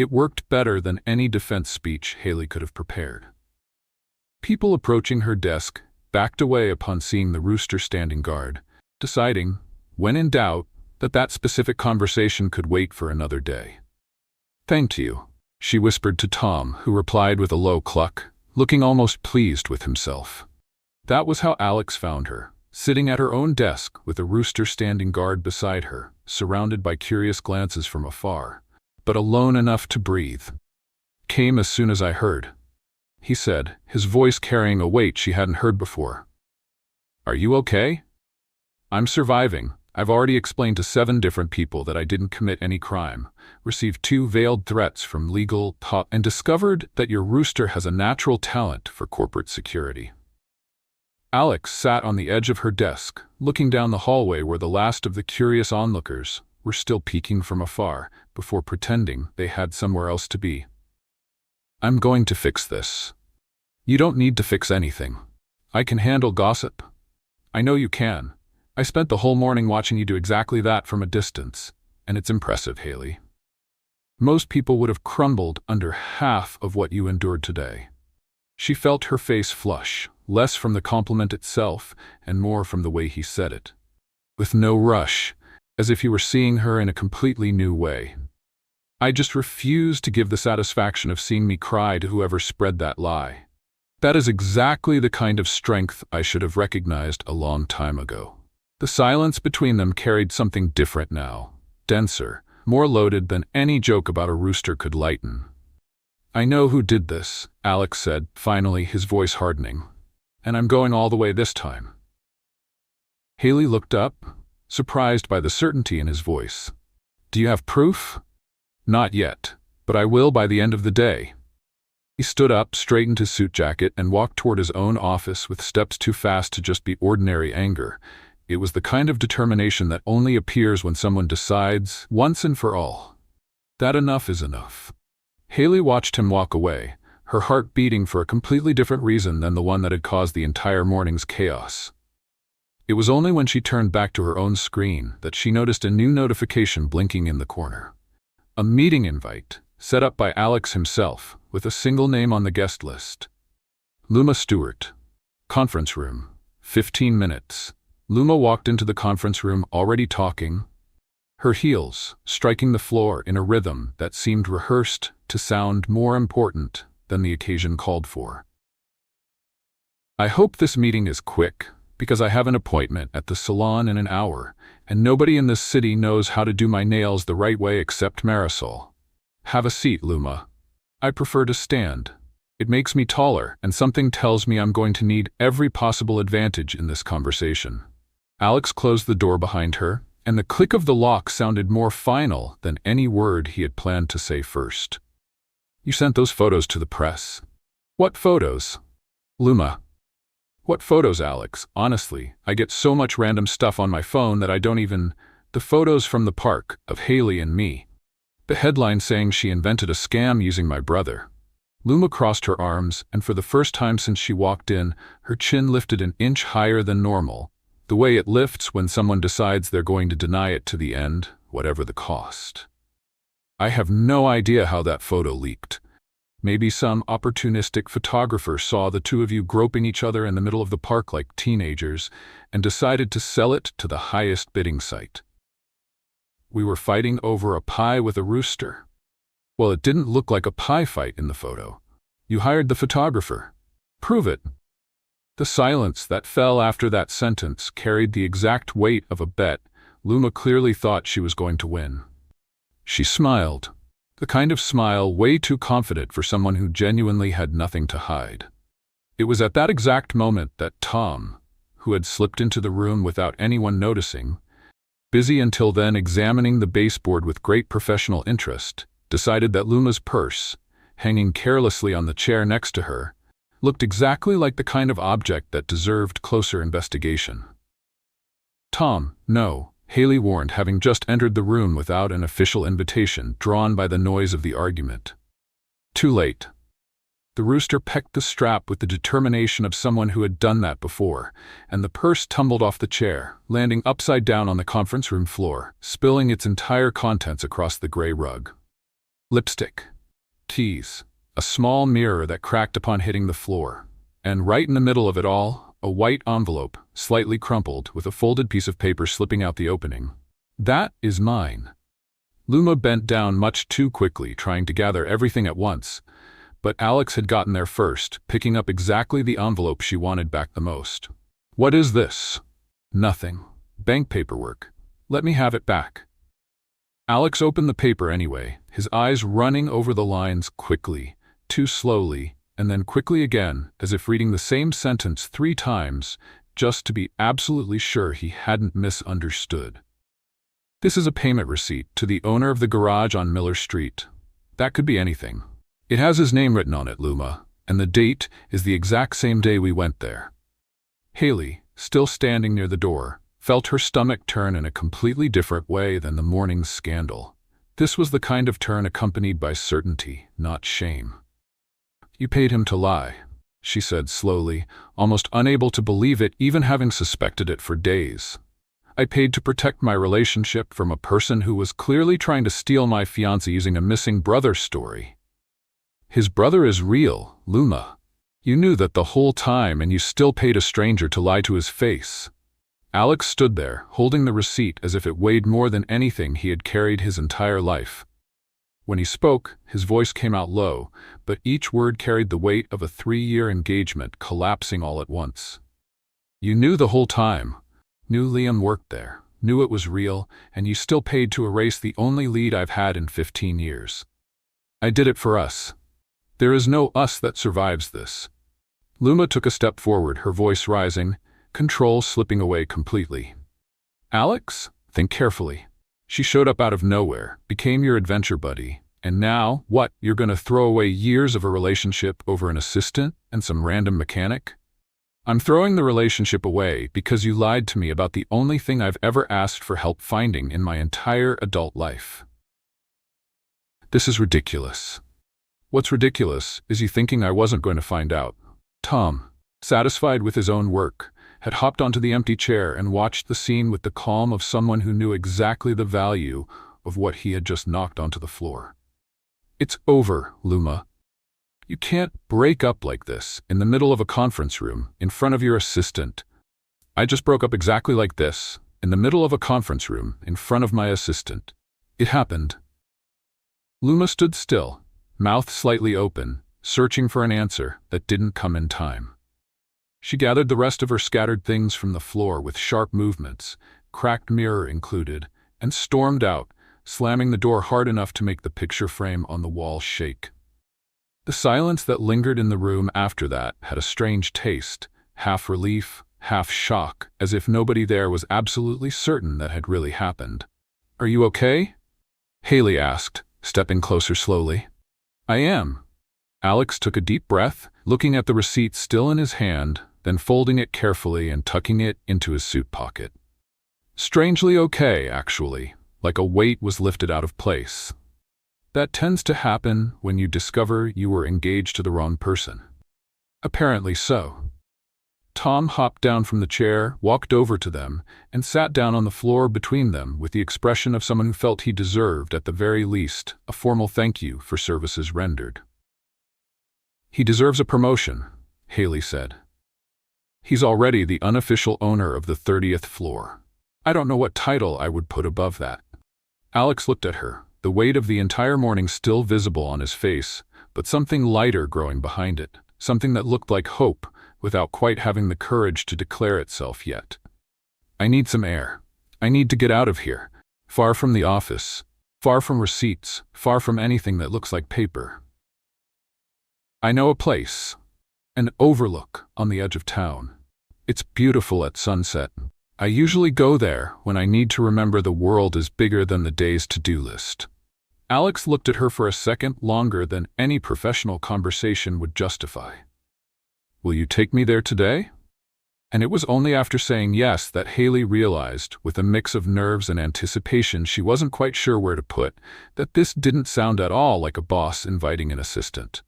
It worked better than any defense speech Hailey could have prepared. People approaching her desk backed away upon seeing the rooster standing guard, deciding, when in doubt, that specific conversation could wait for another day. "Thank you," she whispered to Tom, who replied with a low cluck, looking almost pleased with himself. That was how Alex found her, sitting at her own desk with a rooster standing guard beside her, surrounded by curious glances from afar, but alone enough to breathe. "Came as soon as I heard," he said, his voice carrying a weight she hadn't heard before. "Are you okay?" "I'm surviving. I've already explained to 7 different people that I didn't commit any crime, received 2 veiled threats from legal top, and discovered that your rooster has a natural talent for corporate security." Alex sat on the edge of her desk, looking down the hallway where the last of the curious onlookers were still peeking from afar, before pretending they had somewhere else to be. "I'm going to fix this." "You don't need to fix anything. I can handle gossip." "I know you can. I spent the whole morning watching you do exactly that from a distance, and it's impressive, Hailey. Most people would have crumbled under half of what you endured today." She felt her face flush, less from the compliment itself and more from the way he said it. With no rush, as if he were seeing her in a completely new way. "I just refuse to give the satisfaction of seeing me cry to whoever spread that lie. That is exactly the kind of strength I should have recognized a long time ago." The silence between them carried something different now, denser, more loaded than any joke about a rooster could lighten. "I know who did this," Alex said, finally, his voice hardening. "And I'm going all the way this time." Hailey looked up, surprised by the certainty in his voice. "Do you have proof?" "Not yet, but I will by the end of the day." He stood up, straightened his suit jacket, and walked toward his own office with steps too fast to just be ordinary anger. It was the kind of determination that only appears when someone decides, once and for all, that enough is enough. Hailey watched him walk away, her heart beating for a completely different reason than the one that had caused the entire morning's chaos. It was only when she turned back to her own screen that she noticed a new notification blinking in the corner. A meeting invite, set up by Alex himself, with a single name on the guest list. Luma Stewart. Conference room. 15 minutes. Luma walked into the conference room already talking, her heels striking the floor in a rhythm that seemed rehearsed to sound more important than the occasion called for. "I hope this meeting is quick, because I have an appointment at the salon in an hour, and nobody in this city knows how to do my nails the right way except Marisol. Have a seat, Luma. I prefer to stand. It makes me taller, and something tells me I'm going to need every possible advantage in this conversation." Alex closed the door behind her, and the click of the lock sounded more final than any word he had planned to say first. "You sent those photos to the press." "What photos?" "Luma." "What photos, Alex? Honestly, I get so much random stuff on my phone that I don't even—" "The photos from the park, of Hailey and me. The headline saying she invented a scam using my brother." Luma crossed her arms, and for the first time since she walked in, her chin lifted an inch higher than normal, the way it lifts when someone decides they're going to deny it to the end, whatever the cost. "I have no idea how that photo leaked. Maybe some opportunistic photographer saw the two of you groping each other in the middle of the park like teenagers and decided to sell it to the highest bidding site. We were fighting over a pie with a rooster." "Well, it didn't look like a pie fight in the photo. You hired the photographer. Prove it." The silence that fell after that sentence carried the exact weight of a bet Luma clearly thought she was going to win. She smiled, the kind of smile way too confident for someone who genuinely had nothing to hide. It was at that exact moment that Tom, who had slipped into the room without anyone noticing, busy until then examining the baseboard with great professional interest, decided that Luma's purse, hanging carelessly on the chair next to her, looked exactly like the kind of object that deserved closer investigation. "Tom, no," Hailey warned, having just entered the room without an official invitation, drawn by the noise of the argument. Too late. The rooster pecked the strap with the determination of someone who had done that before, and the purse tumbled off the chair, landing upside down on the conference room floor, spilling its entire contents across the gray rug. Lipstick. keys, a small mirror that cracked upon hitting the floor, and right in the middle of it all, a white envelope, slightly crumpled, with a folded piece of paper slipping out the opening. "That is mine." Luma bent down much too quickly, trying to gather everything at once, but Alex had gotten there first, picking up exactly the envelope she wanted back the most. "What is this?" "Nothing. Bank paperwork. Let me have it back." Alex opened the paper anyway, his eyes running over the lines quickly, too slowly, and then quickly again, as if reading the same sentence 3 times, just to be absolutely sure he hadn't misunderstood. "This is a payment receipt to the owner of the garage on Miller Street." That could be anything. "It has his name written on it, Luma, and the date is the exact same day we went there." Hailey, still standing near the door, felt her stomach turn in a completely different way than the morning's scandal. This was the kind of turn accompanied by certainty, not shame. "You paid him to lie," she said slowly, almost unable to believe it, even having suspected it for days. "I paid to protect my relationship from a person who was clearly trying to steal my fiancé using a missing brother story." "His brother is real, Luma. You knew that the whole time and you still paid a stranger to lie to his face." Alex stood there, holding the receipt as if it weighed more than anything he had carried his entire life. When he spoke, his voice came out low, but each word carried the weight of a 3-year engagement collapsing all at once. "You knew the whole time. Knew Liam worked there, knew it was real, and you still paid to erase the only lead I've had in 15 years. I did it for us. There is no us that survives this." Luma took a step forward, her voice rising, control slipping away completely. "Alex, think carefully. She showed up out of nowhere, became your adventure buddy, and now, what, you're gonna throw away years of a relationship over an assistant and some random mechanic?" "I'm throwing the relationship away because you lied to me about the only thing I've ever asked for help finding in my entire adult life." "This is ridiculous." "What's ridiculous is you thinking I wasn't going to find out." Tom, satisfied with his own work, had hopped onto the empty chair and watched the scene with the calm of someone who knew exactly the value of what he had just knocked onto the floor. "It's over, Luma. You can't break up like this, in the middle of a conference room, in front of your assistant." "I just broke up exactly like this, in the middle of a conference room, in front of my assistant. It happened." Luma stood still, mouth slightly open, searching for an answer that didn't come in time. She gathered the rest of her scattered things from the floor with sharp movements, cracked mirror included, and stormed out, slamming the door hard enough to make the picture frame on the wall shake. The silence that lingered in the room after that had a strange taste, half relief, half shock, as if nobody there was absolutely certain that had really happened. "Are you okay?" Hailey asked, stepping closer slowly. "I am." Alex took a deep breath, looking at the receipt still in his hand, then folding it carefully and tucking it into his suit pocket. "Strangely okay, actually, like a weight was lifted out of place. That tends to happen when you discover you were engaged to the wrong person." "Apparently so." Tom hopped down from the chair, walked over to them, and sat down on the floor between them with the expression of someone who felt he deserved, at the very least, a formal thank you for services rendered. "He deserves a promotion," Hailey said. "He's already the unofficial owner of the 30th floor. I don't know what title I would put above that." Alex looked at her, the weight of the entire morning still visible on his face, but something lighter growing behind it, something that looked like hope, without quite having the courage to declare itself yet. "I need some air. I need to get out of here. Far from the office. Far from receipts. Far from anything that looks like paper. I know a place. An overlook on the edge of town. It's beautiful at sunset. I usually go there when I need to remember the world is bigger than the day's to-do list." Alex looked at her for a second, longer than any professional conversation would justify. "Will you take me there today?" And it was only after saying yes that Hailey realized, with a mix of nerves and anticipation she wasn't quite sure where to put, that this didn't sound at all like a boss inviting an assistant.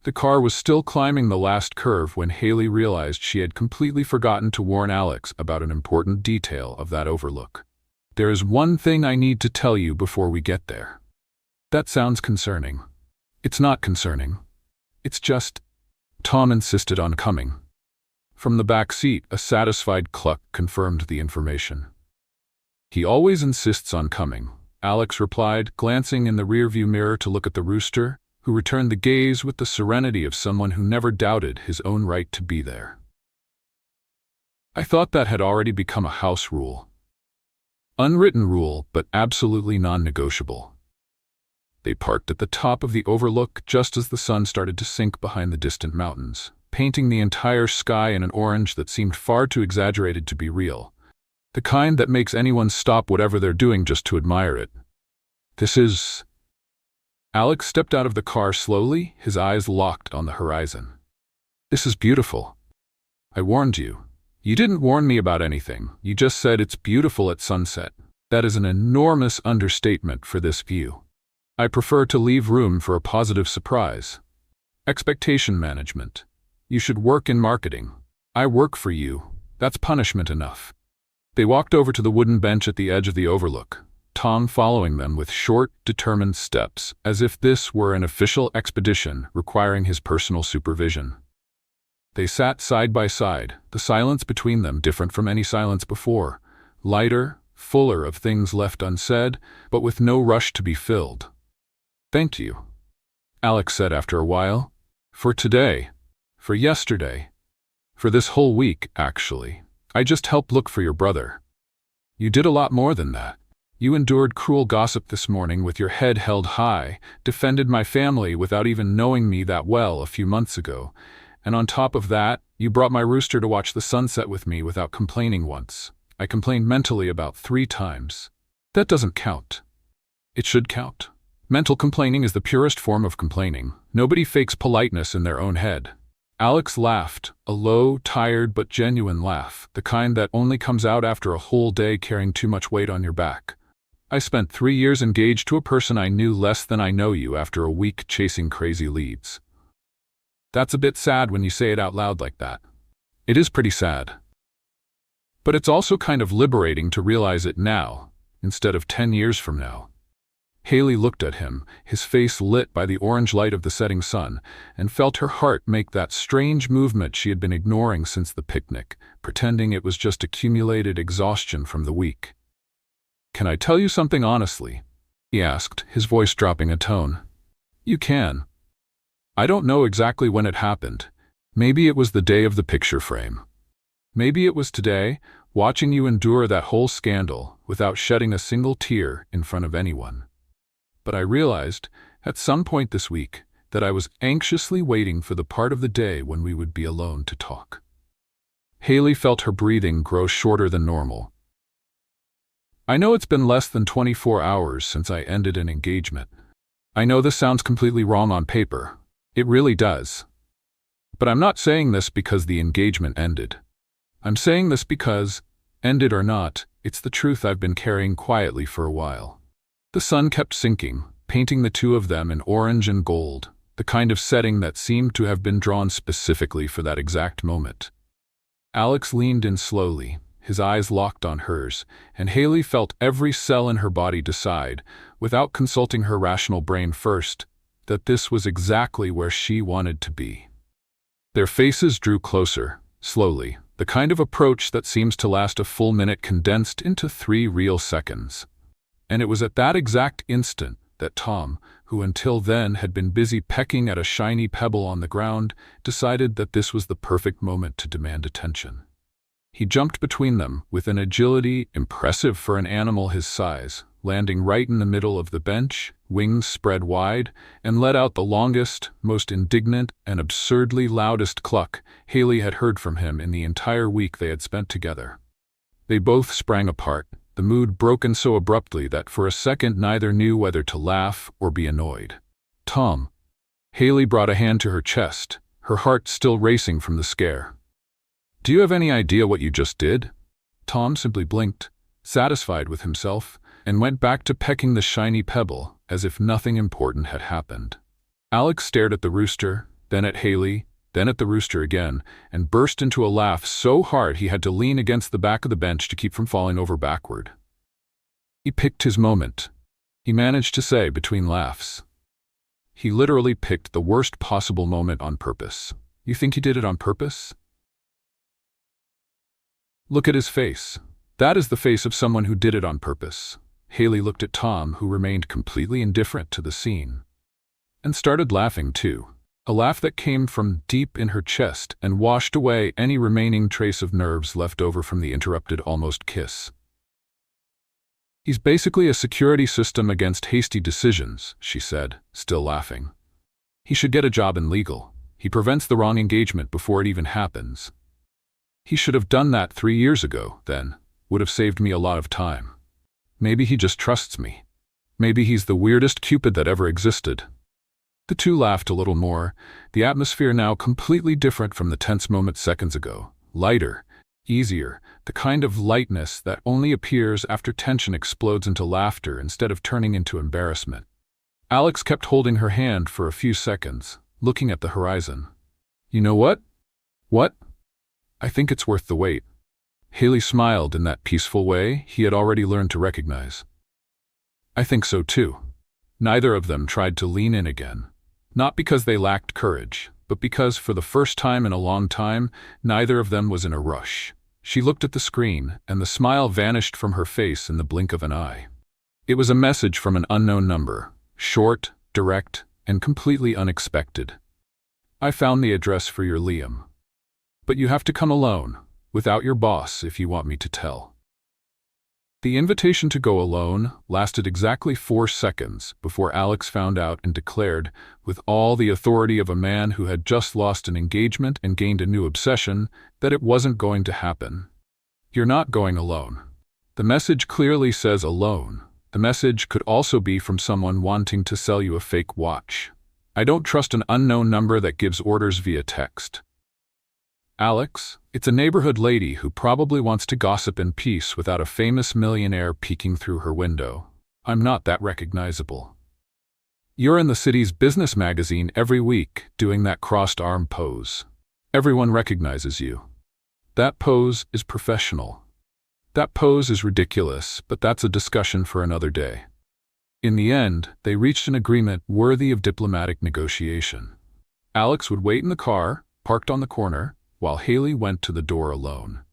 The car was still climbing the last curve when Hailey realized she had completely forgotten to warn Alex about an important detail of that overlook. "There is one thing I need to tell you before we get there." "That sounds concerning." It's not concerning. It's just, Tom insisted on coming. From the back seat, a satisfied cluck confirmed the information. He always insists on coming, Alex replied, glancing in the rearview mirror to look at the rooster, who returned the gaze with the serenity of someone who never doubted his own right to be there. I thought that had already become a house rule. Unwritten rule, but absolutely non-negotiable. They parked at the top of the overlook just as the sun started to sink behind the distant mountains, painting the entire sky in an orange that seemed far too exaggerated to be real. The kind that makes anyone stop whatever they're doing just to admire it. This is... Alex stepped out of the car slowly, his eyes locked on the horizon. This is beautiful. I warned you. You didn't warn me about anything. You just said it's beautiful at sunset. That is an enormous understatement for this view. I prefer to leave room for a positive surprise. Expectation management. You should work in marketing. I work for you. That's punishment enough. They walked over to the wooden bench at the edge of the overlook, Tom following them with short, determined steps, as if this were an official expedition requiring his personal supervision. They sat side by side, the silence between them different from any silence before, lighter, fuller of things left unsaid, but with no rush to be filled. Thank you, Alex said after a while. For today, for yesterday, for this whole week, actually. I just helped look for your brother. You did a lot more than that. You endured cruel gossip this morning with your head held high, defended my family without even knowing me that well a few months ago, and on top of that, you brought my rooster to watch the sunset with me without complaining once. I complained mentally about 3 times. That doesn't count. It should count. Mental complaining is the purest form of complaining. Nobody fakes politeness in their own head. Alex laughed, a low, tired but genuine laugh, the kind that only comes out after a whole day carrying too much weight on your back. I spent 3 years engaged to a person I knew less than I know you after a week chasing crazy leads. That's a bit sad when you say it out loud like that. It is pretty sad. But it's also kind of liberating to realize it now, instead of 10 years from now. Hailey looked at him, his face lit by the orange light of the setting sun, and felt her heart make that strange movement she had been ignoring since the picnic, pretending it was just accumulated exhaustion from the week. "Can I tell you something honestly?" he asked, his voice dropping a tone. "You can. I don't know exactly when it happened. Maybe it was the day of the picture frame. Maybe it was today, watching you endure that whole scandal without shedding a single tear in front of anyone. But I realized, at some point this week, that I was anxiously waiting for the part of the day when we would be alone to talk." Hailey felt her breathing grow shorter than normal. "I know it's been less than 24 hours since I ended an engagement. I know this sounds completely wrong on paper. It really does. But I'm not saying this because the engagement ended. I'm saying this because, ended or not, it's the truth I've been carrying quietly for a while." The sun kept sinking, painting the two of them in orange and gold, the kind of setting that seemed to have been drawn specifically for that exact moment. Alex leaned in slowly, his eyes locked on hers, and Hailey felt every cell in her body decide, without consulting her rational brain first, that this was exactly where she wanted to be. Their faces drew closer, slowly, the kind of approach that seems to last a full minute condensed into 3 real seconds. And it was at that exact instant that Tom, who until then had been busy pecking at a shiny pebble on the ground, decided that this was the perfect moment to demand attention. He jumped between them with an agility impressive for an animal his size, landing right in the middle of the bench, wings spread wide, and let out the longest, most indignant, and absurdly loudest cluck Hailey had heard from him in the entire week they had spent together. They both sprang apart, the mood broken so abruptly that for a second neither knew whether to laugh or be annoyed. "Tom." Hailey brought a hand to her chest, her heart still racing from the scare. "Do you have any idea what you just did?" Tom simply blinked, satisfied with himself, and went back to pecking the shiny pebble as if nothing important had happened. Alex stared at the rooster, then at Hailey, then at the rooster again, and burst into a laugh so hard he had to lean against the back of the bench to keep from falling over backward. He picked his moment. He managed to say between laughs, He literally picked the worst possible moment on purpose. You think he did it on purpose? Look at his face. That is the face of someone who did it on purpose. Hailey looked at Tom, who remained completely indifferent to the scene, and started laughing too. A laugh that came from deep in her chest and washed away any remaining trace of nerves left over from the interrupted almost kiss. He's basically a security system against hasty decisions, she said, still laughing. He should get a job in legal. He prevents the wrong engagement before it even happens. He should have done that 3 years ago, then. Would have saved me a lot of time. Maybe he just trusts me. Maybe he's the weirdest Cupid that ever existed. The two laughed a little more, the atmosphere now completely different from the tense moment seconds ago. Lighter, easier, the kind of lightness that only appears after tension explodes into laughter instead of turning into embarrassment. Alex kept holding her hand for a few seconds, looking at the horizon. You know what? What? I think it's worth the wait. Hailey smiled in that peaceful way he had already learned to recognize. I think so too. Neither of them tried to lean in again. Not because they lacked courage, but because for the first time in a long time, neither of them was in a rush. She looked at the screen, and the smile vanished from her face in the blink of an eye. It was a message from an unknown number, short, direct, and completely unexpected. I found the address for your Liam. But you have to come alone, without your boss if you want me to tell. The invitation to go alone lasted exactly 4 seconds before Alex found out and declared, with all the authority of a man who had just lost an engagement and gained a new obsession, that it wasn't going to happen. You're not going alone. The message clearly says alone. The message could also be from someone wanting to sell you a fake watch. I don't trust an unknown number that gives orders via text. Alex, it's a neighborhood lady who probably wants to gossip in peace without a famous millionaire peeking through her window. I'm not that recognizable. You're in the city's business magazine every week doing that crossed arm pose. Everyone recognizes you. That pose is professional. That pose is ridiculous, but that's a discussion for another day. In the end, they reached an agreement worthy of diplomatic negotiation. Alex would wait in the car, parked on the corner, while Hailey went to the door alone.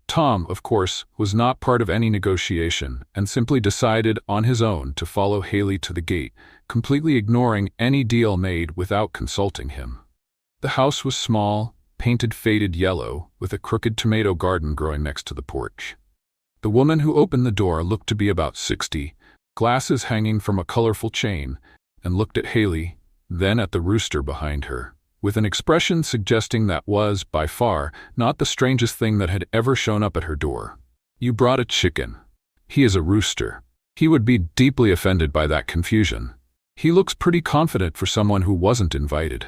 Tom, of course, was not part of any negotiation and simply decided on his own to follow Hailey to the gate, completely ignoring any deal made without consulting him. The house was small, painted faded yellow, with a crooked tomato garden growing next to the porch. The woman who opened the door looked to be about 60, glasses hanging from a colorful chain, and looked at Hailey, then at the rooster behind her, with an expression suggesting that was, by far, not the strangest thing that had ever shown up at her door. You brought a chicken. He is a rooster. He would be deeply offended by that confusion. He looks pretty confident for someone who wasn't invited.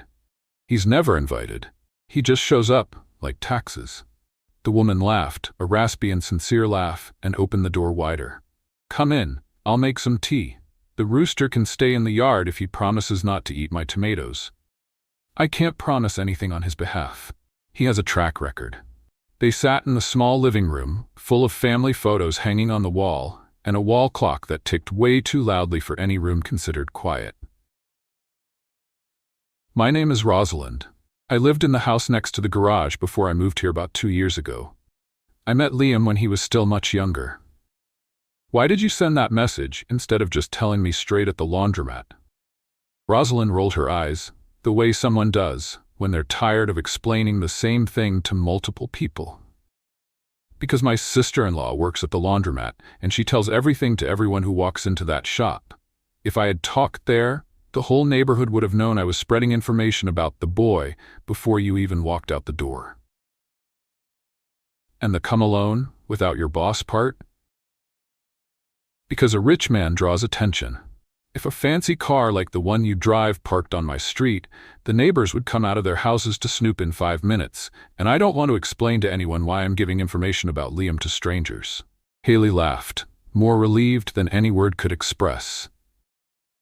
He's never invited. He just shows up, like taxes. The woman laughed, a raspy and sincere laugh, and opened the door wider. Come in, I'll make some tea. The rooster can stay in the yard if he promises not to eat my tomatoes. I can't promise anything on his behalf. He has a track record. They sat in the small living room, full of family photos hanging on the wall, and a wall clock that ticked way too loudly for any room considered quiet. My name is Rosalind. I lived in the house next to the garage before I moved here about 2 years ago. I met Liam when he was still much younger. Why did you send that message instead of just telling me straight at the laundromat? Rosalind rolled her eyes, the way someone does when they're tired of explaining the same thing to multiple people. Because my sister-in-law works at the laundromat, and she tells everything to everyone who walks into that shop. If I had talked there, the whole neighborhood would have known I was spreading information about the boy before you even walked out the door. And the come alone, without your boss part? Because a rich man draws attention. If a fancy car like the one you drive parked on my street, the neighbors would come out of their houses to snoop in 5 minutes, and I don't want to explain to anyone why I'm giving information about Liam to strangers. Hailey laughed, more relieved than any word could express.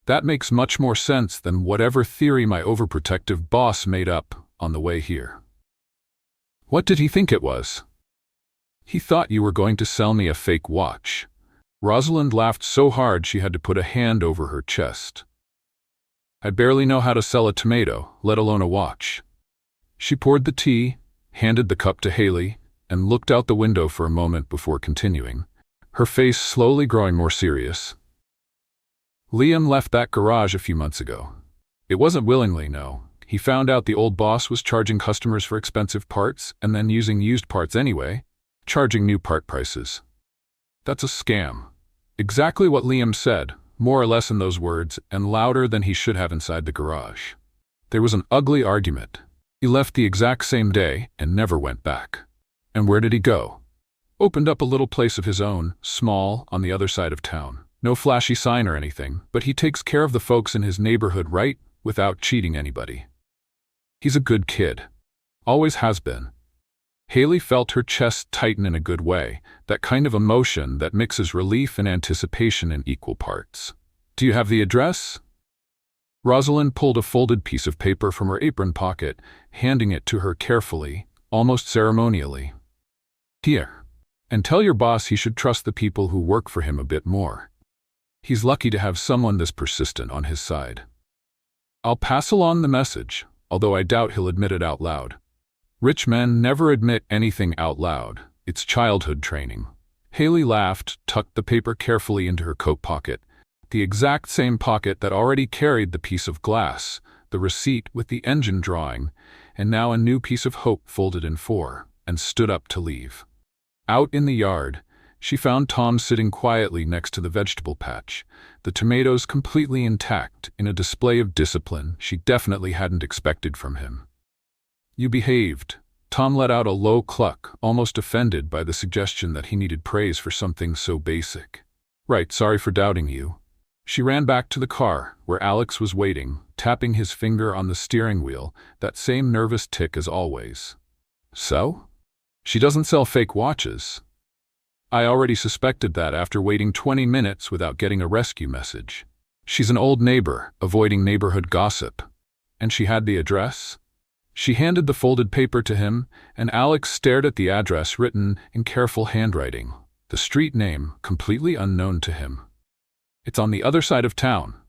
That makes much more sense than whatever theory my overprotective boss made up on the way here. What did he think it was? He thought you were going to sell me a fake watch. Rosalind laughed so hard she had to put a hand over her chest. I barely know how to sell a tomato, let alone a watch." She poured the tea, handed the cup to Hailey, and looked out the window for a moment before continuing, her face slowly growing more serious. "Liam left that garage a few months ago. It wasn't willingly, no. He found out the old boss was charging customers for expensive parts and then using used parts anyway, charging new part prices. That's a scam." Exactly what Liam said, more or less in those words, and louder than he should have inside the garage. There was an ugly argument. He left the exact same day and never went back. And where did he go? Opened up a little place of his own, small, on the other side of town. No flashy sign or anything, but he takes care of the folks in his neighborhood right, without cheating anybody. He's a good kid. Always has been. Hailey felt her chest tighten in a good way, that kind of emotion that mixes relief and anticipation in equal parts. "Do you have the address?" Rosalind pulled a folded piece of paper from her apron pocket, handing it to her carefully, almost ceremonially. "Here. And tell your boss he should trust the people who work for him a bit more. He's lucky to have someone this persistent on his side." "I'll pass along the message, although I doubt he'll admit it out loud." Rich men never admit anything out loud. It's childhood training. Hailey laughed, tucked the paper carefully into her coat pocket, the exact same pocket that already carried the piece of glass, the receipt with the engine drawing, and now a new piece of hope folded in four, and stood up to leave. Out in the yard, she found Tom sitting quietly next to the vegetable patch, the tomatoes completely intact, in a display of discipline she definitely hadn't expected from him. "You behaved." Tom let out a low cluck, almost offended by the suggestion that he needed praise for something so basic. "Right, sorry for doubting you." She ran back to the car, where Alex was waiting, tapping his finger on the steering wheel, that same nervous tick as always. "So? She doesn't sell fake watches." "I already suspected that after waiting 20 minutes without getting a rescue message. She's an old neighbor, avoiding neighborhood gossip. And she had the address?" She handed the folded paper to him, and Alex stared at the address written in careful handwriting, the street name completely unknown to him. "It's on the other side of town."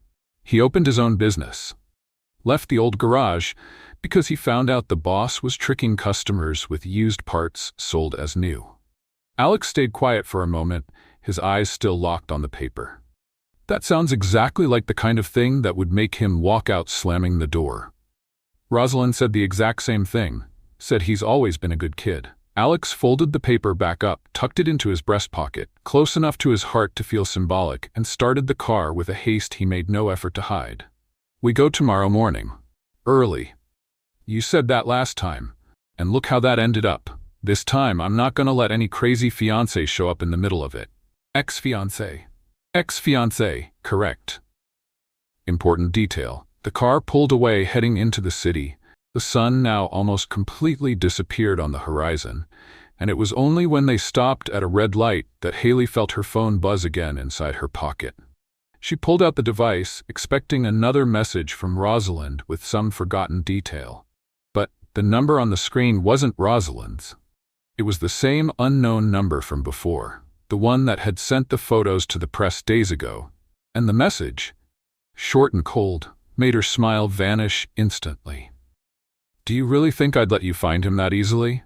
He opened his own business. Left the old garage because he found out the boss was tricking customers with used parts sold as new. Alex stayed quiet for a moment, his eyes still locked on the paper. That sounds exactly like the kind of thing that would make him walk out slamming the door. Rosalind said the exact same thing, said he's always been a good kid. Alex folded the paper back up, tucked it into his breast pocket, close enough to his heart to feel symbolic, and started the car with a haste he made no effort to hide. "We go tomorrow morning. Early. You said that last time. And look how that ended up. This time I'm not gonna let any crazy fiancé show up in the middle of it." "Ex-fiancé." "Ex-fiancé, correct." Important detail. The car pulled away, heading into the city. The sun now almost completely disappeared on the horizon, and it was only when they stopped at a red light that Hailey felt her phone buzz again inside her pocket. She pulled out the device, expecting another message from Rosalind with some forgotten detail. But the number on the screen wasn't Rosalind's. It was the same unknown number from before, the one that had sent the photos to the press days ago. And the message, short and cold, made her smile vanish instantly. "Do you really think I'd let you find him that easily?"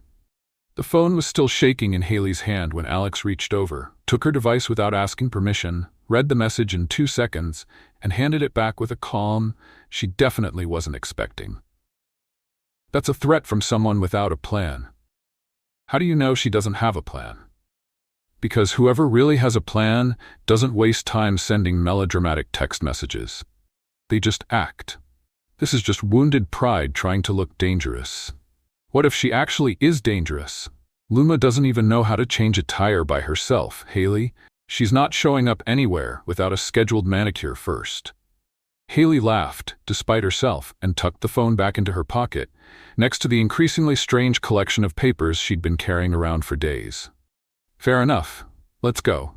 The phone was still shaking in Hailey's hand when Alex reached over, took her device without asking permission, read the message in 2 seconds, and handed it back with a calm she definitely wasn't expecting. "That's a threat from someone without a plan." "How do you know she doesn't have a plan?" "Because whoever really has a plan doesn't waste time sending melodramatic text messages. They just act. This is just wounded pride trying to look dangerous." "What if she actually is dangerous? Luma doesn't even know how to change a tire by herself, Hailey. She's not showing up anywhere without a scheduled manicure first." Hailey laughed, despite herself, and tucked the phone back into her pocket, next to the increasingly strange collection of papers she'd been carrying around for days. "Fair enough. Let's go."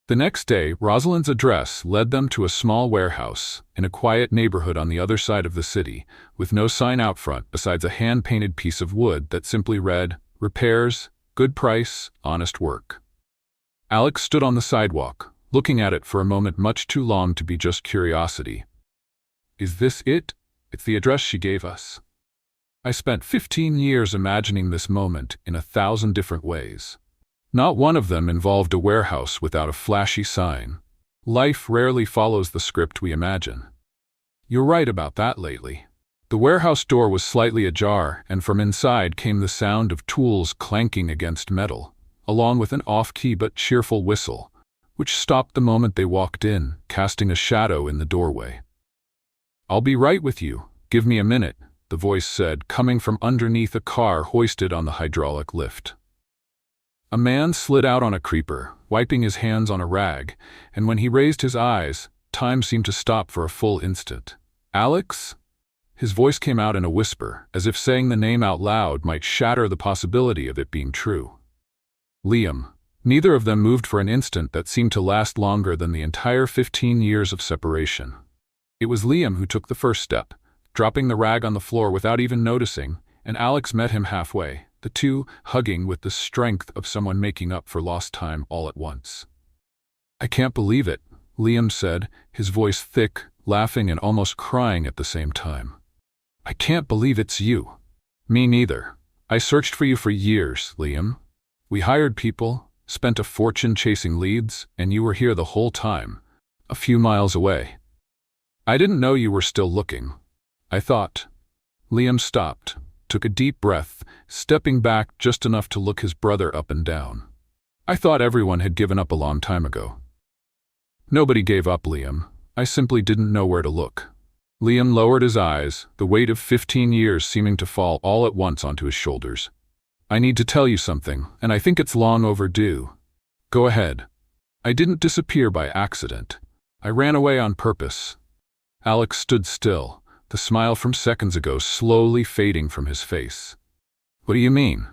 The next day, Rosalind's address led them to a small warehouse in a quiet neighborhood on the other side of the city, with no sign out front besides a hand-painted piece of wood that simply read, "Repairs, good price, honest work." Alex stood on the sidewalk, looking at it for a moment much too long to be just curiosity. Is this it? It's the address she gave us. I spent 15 years imagining this moment in 1,000 different ways. Not one of them involved a warehouse without a flashy sign. Life rarely follows the script we imagine. You're right about that lately. The warehouse door was slightly ajar, and from inside came the sound of tools clanking against metal, along with an off-key but cheerful whistle, which stopped the moment they walked in, casting a shadow in the doorway. "I'll be right with you. Give me a minute," the voice said, coming from underneath a car hoisted on the hydraulic lift. A man slid out on a creeper, wiping his hands on a rag, and when he raised his eyes, time seemed to stop for a full instant. "Alex?" His voice came out in a whisper, as if saying the name out loud might shatter the possibility of it being true. Liam. Neither of them moved for an instant that seemed to last longer than the entire 15 years of separation. It was Liam who took the first step, dropping the rag on the floor without even noticing, and Alex met him halfway, the two hugging with the strength of someone making up for lost time all at once. "I can't believe it," Liam said, his voice thick, laughing and almost crying at the same time. "I can't believe it's you." "Me neither. I searched for you for years, Liam. We hired people, spent a fortune chasing leads, and you were here the whole time, a few miles away. I didn't know you were still looking. I thought." Liam stopped, took a deep breath, stepping back just enough to look his brother up and down. "I thought everyone had given up a long time ago." "Nobody gave up, Liam. I simply didn't know where to look." Liam lowered his eyes, the weight of 15 years seeming to fall all at once onto his shoulders. "I need to tell you something, and I think it's long overdue." "Go ahead." "I didn't disappear by accident. I ran away on purpose." Alex stood still, the smile from seconds ago slowly fading from his face. "What do you mean?"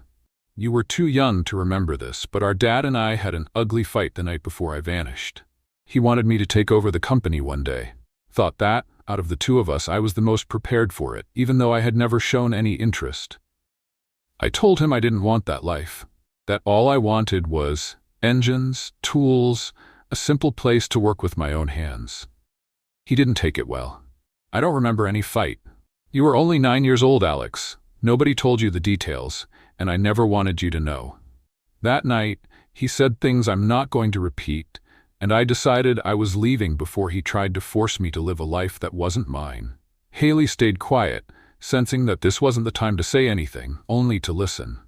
"You were too young to remember this, but our dad and I had an ugly fight the night before I vanished. He wanted me to take over the company one day. Thought that, out of the two of us, I was the most prepared for it, even though I had never shown any interest. I told him I didn't want that life, that all I wanted was engines, tools, a simple place to work with my own hands. He didn't take it well. I don't remember any fight. You were only 9 years old, Alex. Nobody told you the details, and I never wanted you to know. That night, he said things I'm not going to repeat, and I decided I was leaving before he tried to force me to live a life that wasn't mine." Hailey stayed quiet, sensing that this wasn't the time to say anything, only to listen.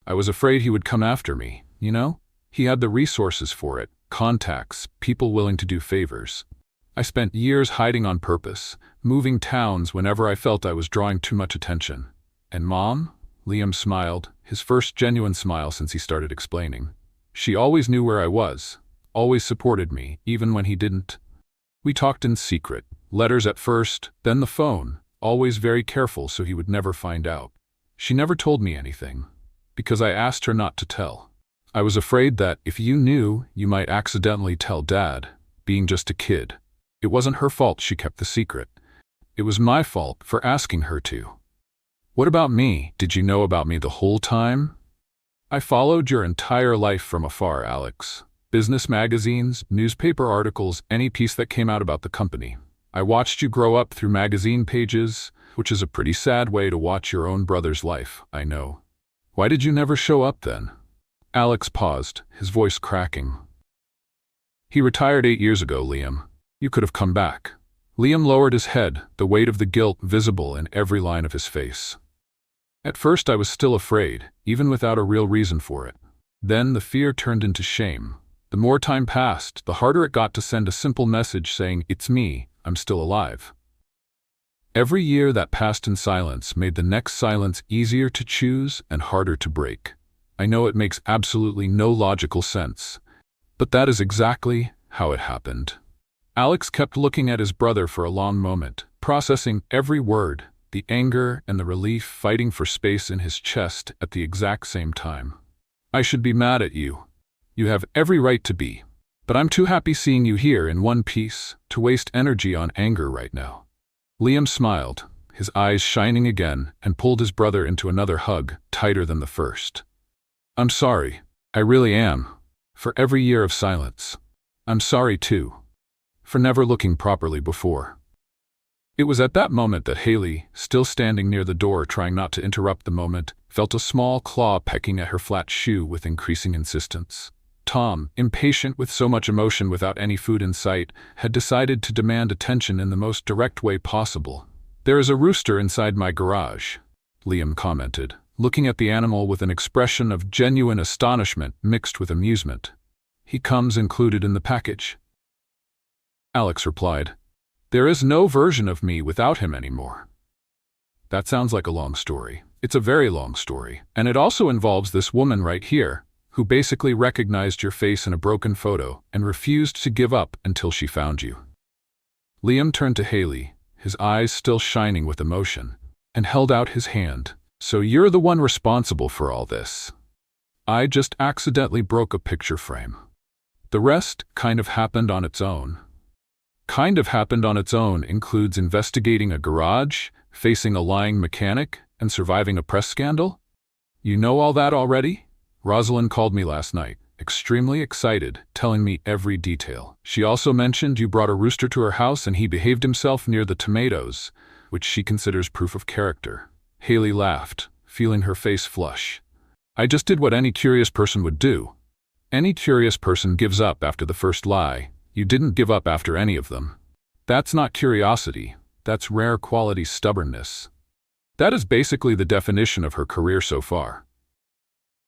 "I was afraid he would come after me, you know? He had the resources for it, contacts, people willing to do favors. I spent years hiding on purpose, moving towns whenever I felt I was drawing too much attention. And Mom?" Liam smiled, his first genuine smile since he started explaining. "She always knew where I was, always supported me, even when he didn't. We talked in secret, letters at first, then the phone, always very careful so he would never find out. She never told me anything, because I asked her not to tell. I was afraid that if you knew, you might accidentally tell Dad, being just a kid. It wasn't her fault she kept the secret. It was my fault for asking her to." "What about me? Did you know about me the whole time?" "I followed your entire life from afar, Alex. Business magazines, newspaper articles, any piece that came out about the company. I watched you grow up through magazine pages, which is a pretty sad way to watch your own brother's life, I know. Why did you never show up then?" Alex paused, his voice cracking. "He retired 8 years ago, Liam. You could have come back." Liam lowered his head, the weight of the guilt visible in every line of his face. "At first I was still afraid, even without a real reason for it. Then the fear turned into shame. The more time passed, the harder it got to send a simple message saying, 'It's me, I'm still alive.' Every year that passed in silence made the next silence easier to choose and harder to break. I know it makes absolutely no logical sense, but that is exactly how it happened." Alex kept looking at his brother for a long moment, processing every word, the anger and the relief fighting for space in his chest at the exact same time. "I should be mad at you. You have every right to be. But I'm too happy seeing you here in one piece to waste energy on anger right now." Liam smiled, his eyes shining again, and pulled his brother into another hug, tighter than the first. "I'm sorry. I really am. For every year of silence. I'm sorry too. For never looking properly before." It was at that moment that Hailey, still standing near the door trying not to interrupt the moment, felt a small claw pecking at her flat shoe with increasing insistence. Tom, impatient with so much emotion without any food in sight, had decided to demand attention in the most direct way possible. "There is a rooster inside my garage," Liam commented, looking at the animal with an expression of genuine astonishment mixed with amusement. "He comes included in the package." Alex replied, "There is no version of me without him anymore." That sounds like a long story. It's a very long story, and it also involves this woman right here, who basically recognized your face in a broken photo and refused to give up until she found you. Liam turned to Hailey, his eyes still shining with emotion, and held out his hand. "So you're the one responsible for all this. I just accidentally broke a picture frame. The rest kind of happened on its own." Kind of happened on its own includes investigating a garage, facing a lying mechanic, and surviving a press scandal? "You know all that already?" "Rosalind called me last night, extremely excited, telling me every detail. She also mentioned you brought a rooster to her house and he behaved himself near the tomatoes, which she considers proof of character." Hailey laughed, feeling her face flush. "I just did what any curious person would do. Any curious person gives up after the first lie. You didn't give up after any of them. That's not curiosity, that's rare quality stubbornness. That is basically the definition of her career so far."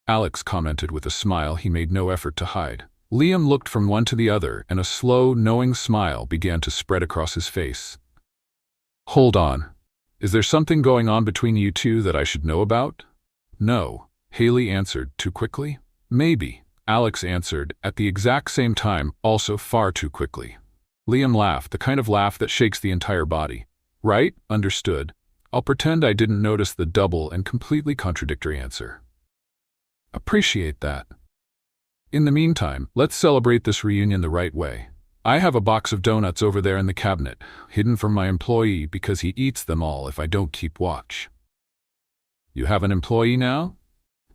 Alex commented with a smile he made no effort to hide. Liam looked from one to the other, and a slow, knowing smile began to spread across his face. "Hold on. Is there something going on between you two that I should know about?" "No," Hailey answered too quickly. "Maybe," Alex answered at the exact same time, also far too quickly. Liam laughed, the kind of laugh that shakes the entire body. "Right, understood. I'll pretend I didn't notice the double and completely contradictory answer." "Appreciate that. In the meantime, let's celebrate this reunion the right way. I have a box of donuts over there in the cabinet, hidden from my employee because he eats them all if I don't keep watch." "You have an employee now?"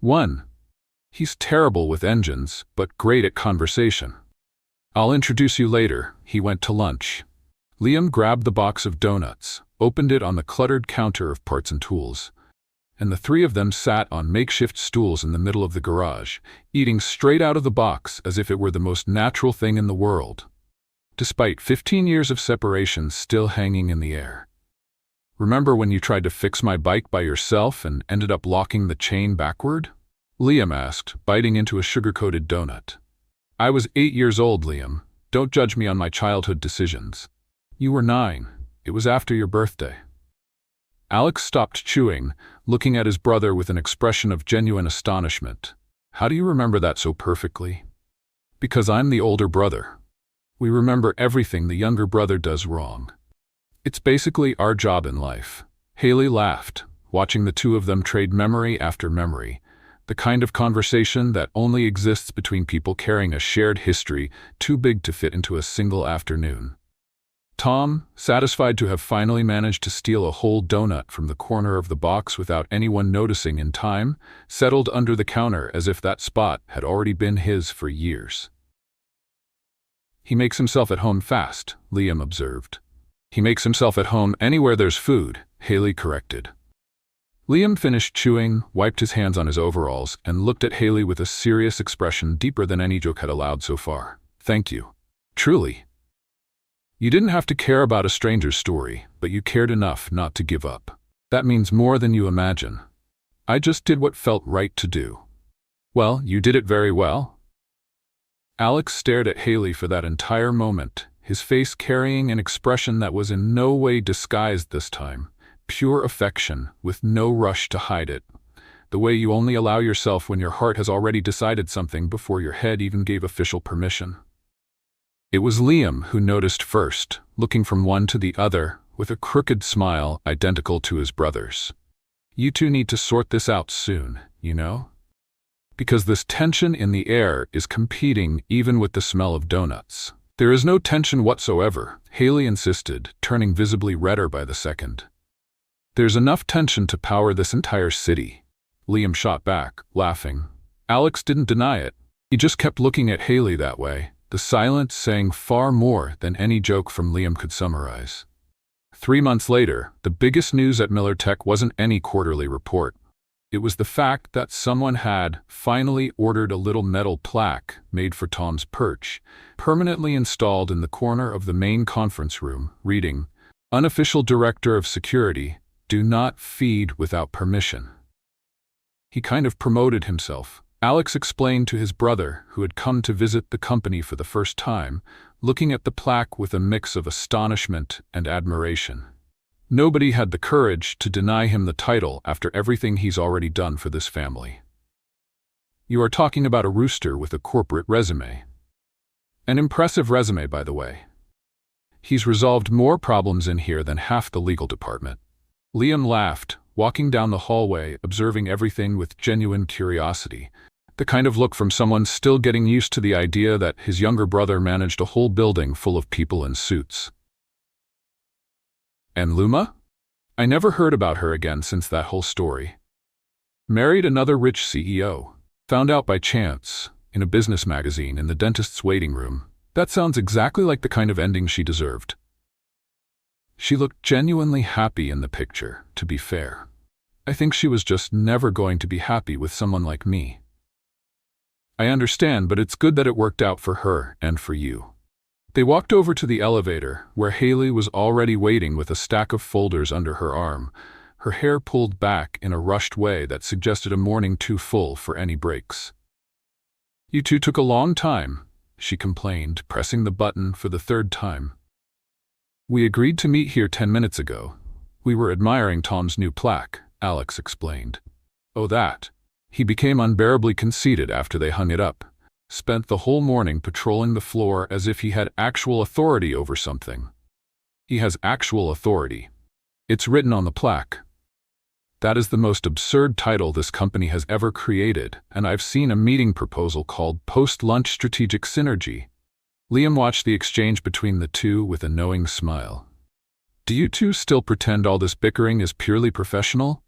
"One. He's terrible with engines, but great at conversation. I'll introduce you later." He went to lunch. Liam grabbed the box of donuts, opened it on the cluttered counter of parts and tools, and the three of them sat on makeshift stools in the middle of the garage, eating straight out of the box as if it were the most natural thing in the world, despite 15 years of separation still hanging in the air. "Remember when you tried to fix my bike by yourself and ended up locking the chain backward?" Liam asked, biting into a sugar-coated donut. "I was 8 years old, Liam. Don't judge me on my childhood decisions." "You were 9. It was after your birthday." Alex stopped chewing, looking at his brother with an expression of genuine astonishment. "How do you remember that so perfectly?" "Because I'm the older brother. We remember everything the younger brother does wrong. It's basically our job in life." Hailey laughed, watching the two of them trade memory after memory, the kind of conversation that only exists between people carrying a shared history too big to fit into a single afternoon. Tom, satisfied to have finally managed to steal a whole donut from the corner of the box without anyone noticing in time, settled under the counter as if that spot had already been his for years. "He makes himself at home fast," Liam observed. "He makes himself at home anywhere there's food," Hailey corrected. Liam finished chewing, wiped his hands on his overalls, and looked at Hailey with a serious expression deeper than any joke had allowed so far. "Thank you. Truly. You didn't have to care about a stranger's story, but you cared enough not to give up. That means more than you imagine. I just did what felt right to do." "Well, you did it very well." Alex stared at Hailey for that entire moment, his face carrying an expression that was in no way disguised this time. Pure affection, with no rush to hide it. The way you only allow yourself when your heart has already decided something before your head even gave official permission. It was Liam who noticed first, looking from one to the other, with a crooked smile identical to his brother's. "You two need to sort this out soon, you know? Because this tension in the air is competing even with the smell of donuts." "There is no tension whatsoever," Hailey insisted, turning visibly redder by the second. "There's enough tension to power this entire city," Liam shot back, laughing. Alex didn't deny it. He just kept looking at Hailey that way, the silence saying far more than any joke from Liam could summarize. 3 months later, the biggest news at Miller Tech wasn't any quarterly report. It was the fact that someone had finally ordered a little metal plaque made for Tom's perch, permanently installed in the corner of the main conference room, reading, "Unofficial Director of Security, do not feed without permission." He kind of promoted himself. Alex explained to his brother, who had come to visit the company for the first time, looking at the plaque with a mix of astonishment and admiration. Nobody had the courage to deny him the title after everything he's already done for this family. You are talking about a rooster with a corporate resume. An impressive resume, by the way. He's resolved more problems in here than half the legal department. Liam laughed, walking down the hallway, observing everything with genuine curiosity, the kind of look from someone still getting used to the idea that his younger brother managed a whole building full of people in suits. And Luma? I never heard about her again since that whole story. Married another rich CEO. Found out by chance, in a business magazine in the dentist's waiting room. That sounds exactly like the kind of ending she deserved. She looked genuinely happy in the picture, to be fair. I think she was just never going to be happy with someone like me. I understand, but it's good that it worked out for her and for you. They walked over to the elevator, where Hailey was already waiting with a stack of folders under her arm, her hair pulled back in a rushed way that suggested a morning too full for any breaks. "You two took a long time," she complained, pressing the button for the third time. "We agreed to meet here 10 minutes ago. We were admiring Tom's new plaque," Alex explained. "Oh, that." He became unbearably conceited after they hung it up. Spent the whole morning patrolling the floor as if he had actual authority over something. He has actual authority. It's written on the plaque. That is the most absurd title this company has ever created, and I've seen a meeting proposal called Post-Lunch Strategic Synergy. Liam watched the exchange between the two with a knowing smile. "Do you two still pretend all this bickering is purely professional?"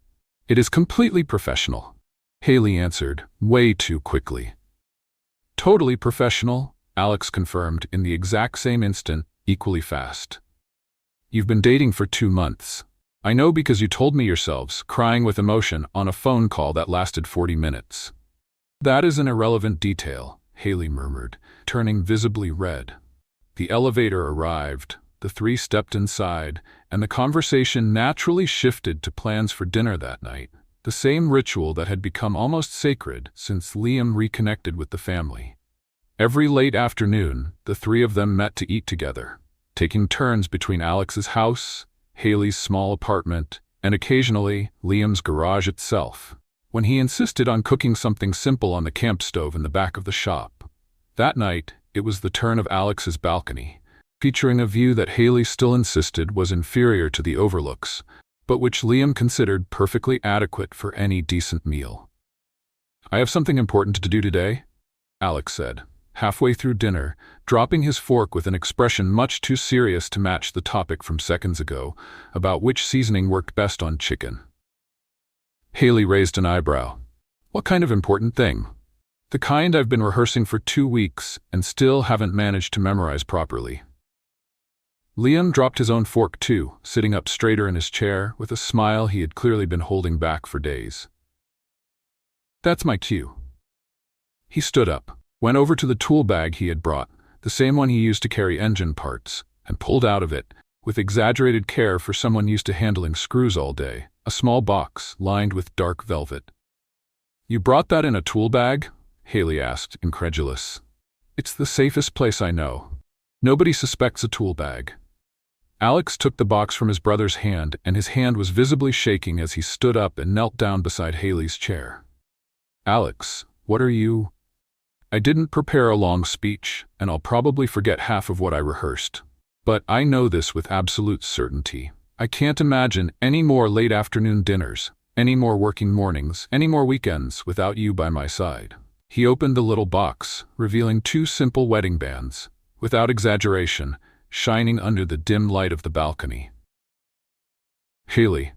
"It is completely professional," Hailey answered, way too quickly. "Totally professional," Alex confirmed in the exact same instant, equally fast. "You've been dating for 2 months. I know because you told me yourselves, crying with emotion on a phone call that lasted 40 minutes. "That is an irrelevant detail," Hailey murmured, turning visibly red. The elevator arrived, the three stepped inside, and the conversation naturally shifted to plans for dinner that night, the same ritual that had become almost sacred since Liam reconnected with the family. Every late afternoon, the three of them met to eat together, taking turns between Alex's house, Hailey's small apartment, and occasionally Liam's garage itself, when he insisted on cooking something simple on the camp stove in the back of the shop. That night, it was the turn of Alex's balcony, featuring a view that Hailey still insisted was inferior to the overlooks, but which Liam considered perfectly adequate for any decent meal. "I have something important to do today," Alex said, halfway through dinner, dropping his fork with an expression much too serious to match the topic from seconds ago, about which seasoning worked best on chicken. Hailey raised an eyebrow. "What kind of important thing?" "The kind I've been rehearsing for 2 weeks and still haven't managed to memorize properly." Liam dropped his own fork too, sitting up straighter in his chair with a smile he had clearly been holding back for days. "That's my cue." He stood up, went over to the tool bag he had brought, the same one he used to carry engine parts, and pulled out of it, with exaggerated care for someone used to handling screws all day, a small box lined with dark velvet. "You brought that in a tool bag?" Hailey asked, incredulous. "It's the safest place I know. Nobody suspects a tool bag." Alex took the box from his brother's hand, and his hand was visibly shaking as he stood up and knelt down beside Hailey's chair. "Alex, what are you—" "I didn't prepare a long speech, and I'll probably forget half of what I rehearsed. But I know this with absolute certainty. I can't imagine any more late afternoon dinners, any more working mornings, any more weekends without you by my side." He opened the little box, revealing 2 simple wedding bands, without exaggeration, shining under the dim light of the balcony. "Hailey,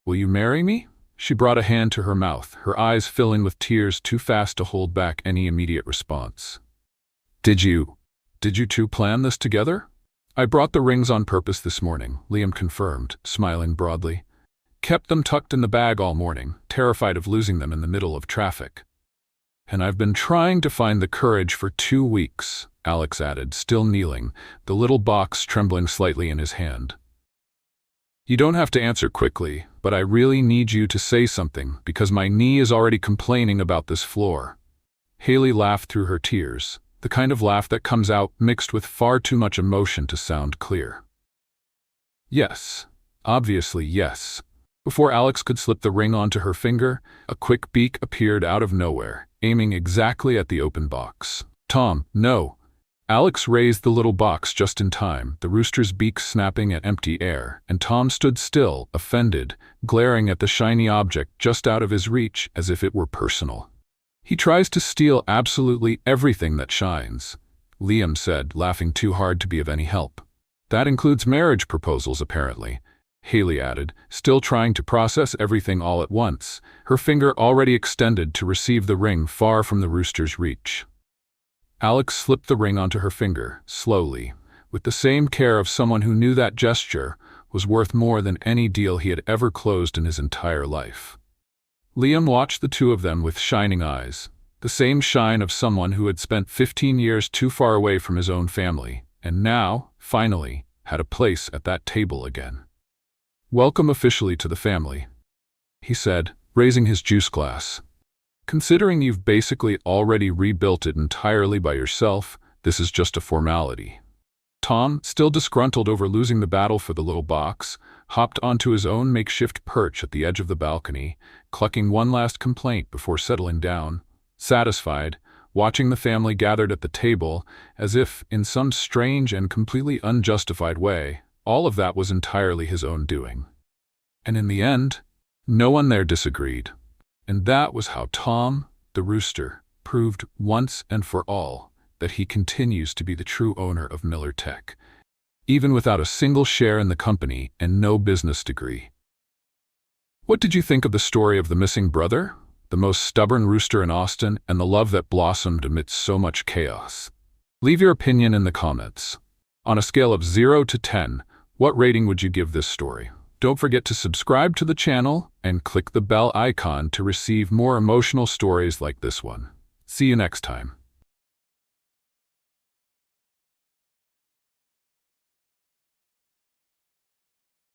will you marry me?" She brought a hand to her mouth, her eyes filling with tears too fast to hold back any immediate response. Did you two plan this together?" I brought the rings on purpose this morning, Liam confirmed, smiling broadly. Kept them tucked in the bag all morning, terrified of losing them in the middle of traffic. And I've been trying to find the courage for 2 weeks, Alex added, still kneeling, the little box trembling slightly in his hand. You don't have to answer quickly, but I really need you to say something because my knee is already complaining about this floor. Hailey laughed through her tears, the kind of laugh that comes out mixed with far too much emotion to sound clear. Yes, obviously yes. Before Alex could slip the ring onto her finger, a quick beak appeared out of nowhere, aiming exactly at the open box. Tom, no. Alex raised the little box just in time, the rooster's beak snapping at empty air, and Tom stood still, offended, glaring at the shiny object just out of his reach as if it were personal. He tries to steal absolutely everything that shines, Liam said, laughing too hard to be of any help. That includes marriage proposals, apparently, Hailey added, still trying to process everything all at once, her finger already extended to receive the ring far from the rooster's reach. Alex slipped the ring onto her finger, slowly, with the same care of someone who knew that gesture was worth more than any deal he had ever closed in his entire life. Liam watched the two of them with shining eyes, the same shine of someone who had spent 15 years too far away from his own family, and now, finally, had a place at that table again. Welcome officially to the family, he said, raising his juice glass. Considering you've basically already rebuilt it entirely by yourself, this is just a formality. Tom, still disgruntled over losing the battle for the little box, hopped onto his own makeshift perch at the edge of the balcony, clucking one last complaint before settling down, satisfied, watching the family gathered at the table as if, in some strange and completely unjustified way, all of that was entirely his own doing. And in the end, no one there disagreed. And that was how Tom, the rooster, proved once and for all that he continues to be the true owner of Miller Tech, even without a single share in the company and no business degree. What did you think of the story of the missing brother, the most stubborn rooster in Austin, and the love that blossomed amidst so much chaos? Leave your opinion in the comments. On a scale of 0 to 10, what rating would you give this story? Don't forget to subscribe to the channel and click the bell icon to receive more emotional stories like this one. See you next time.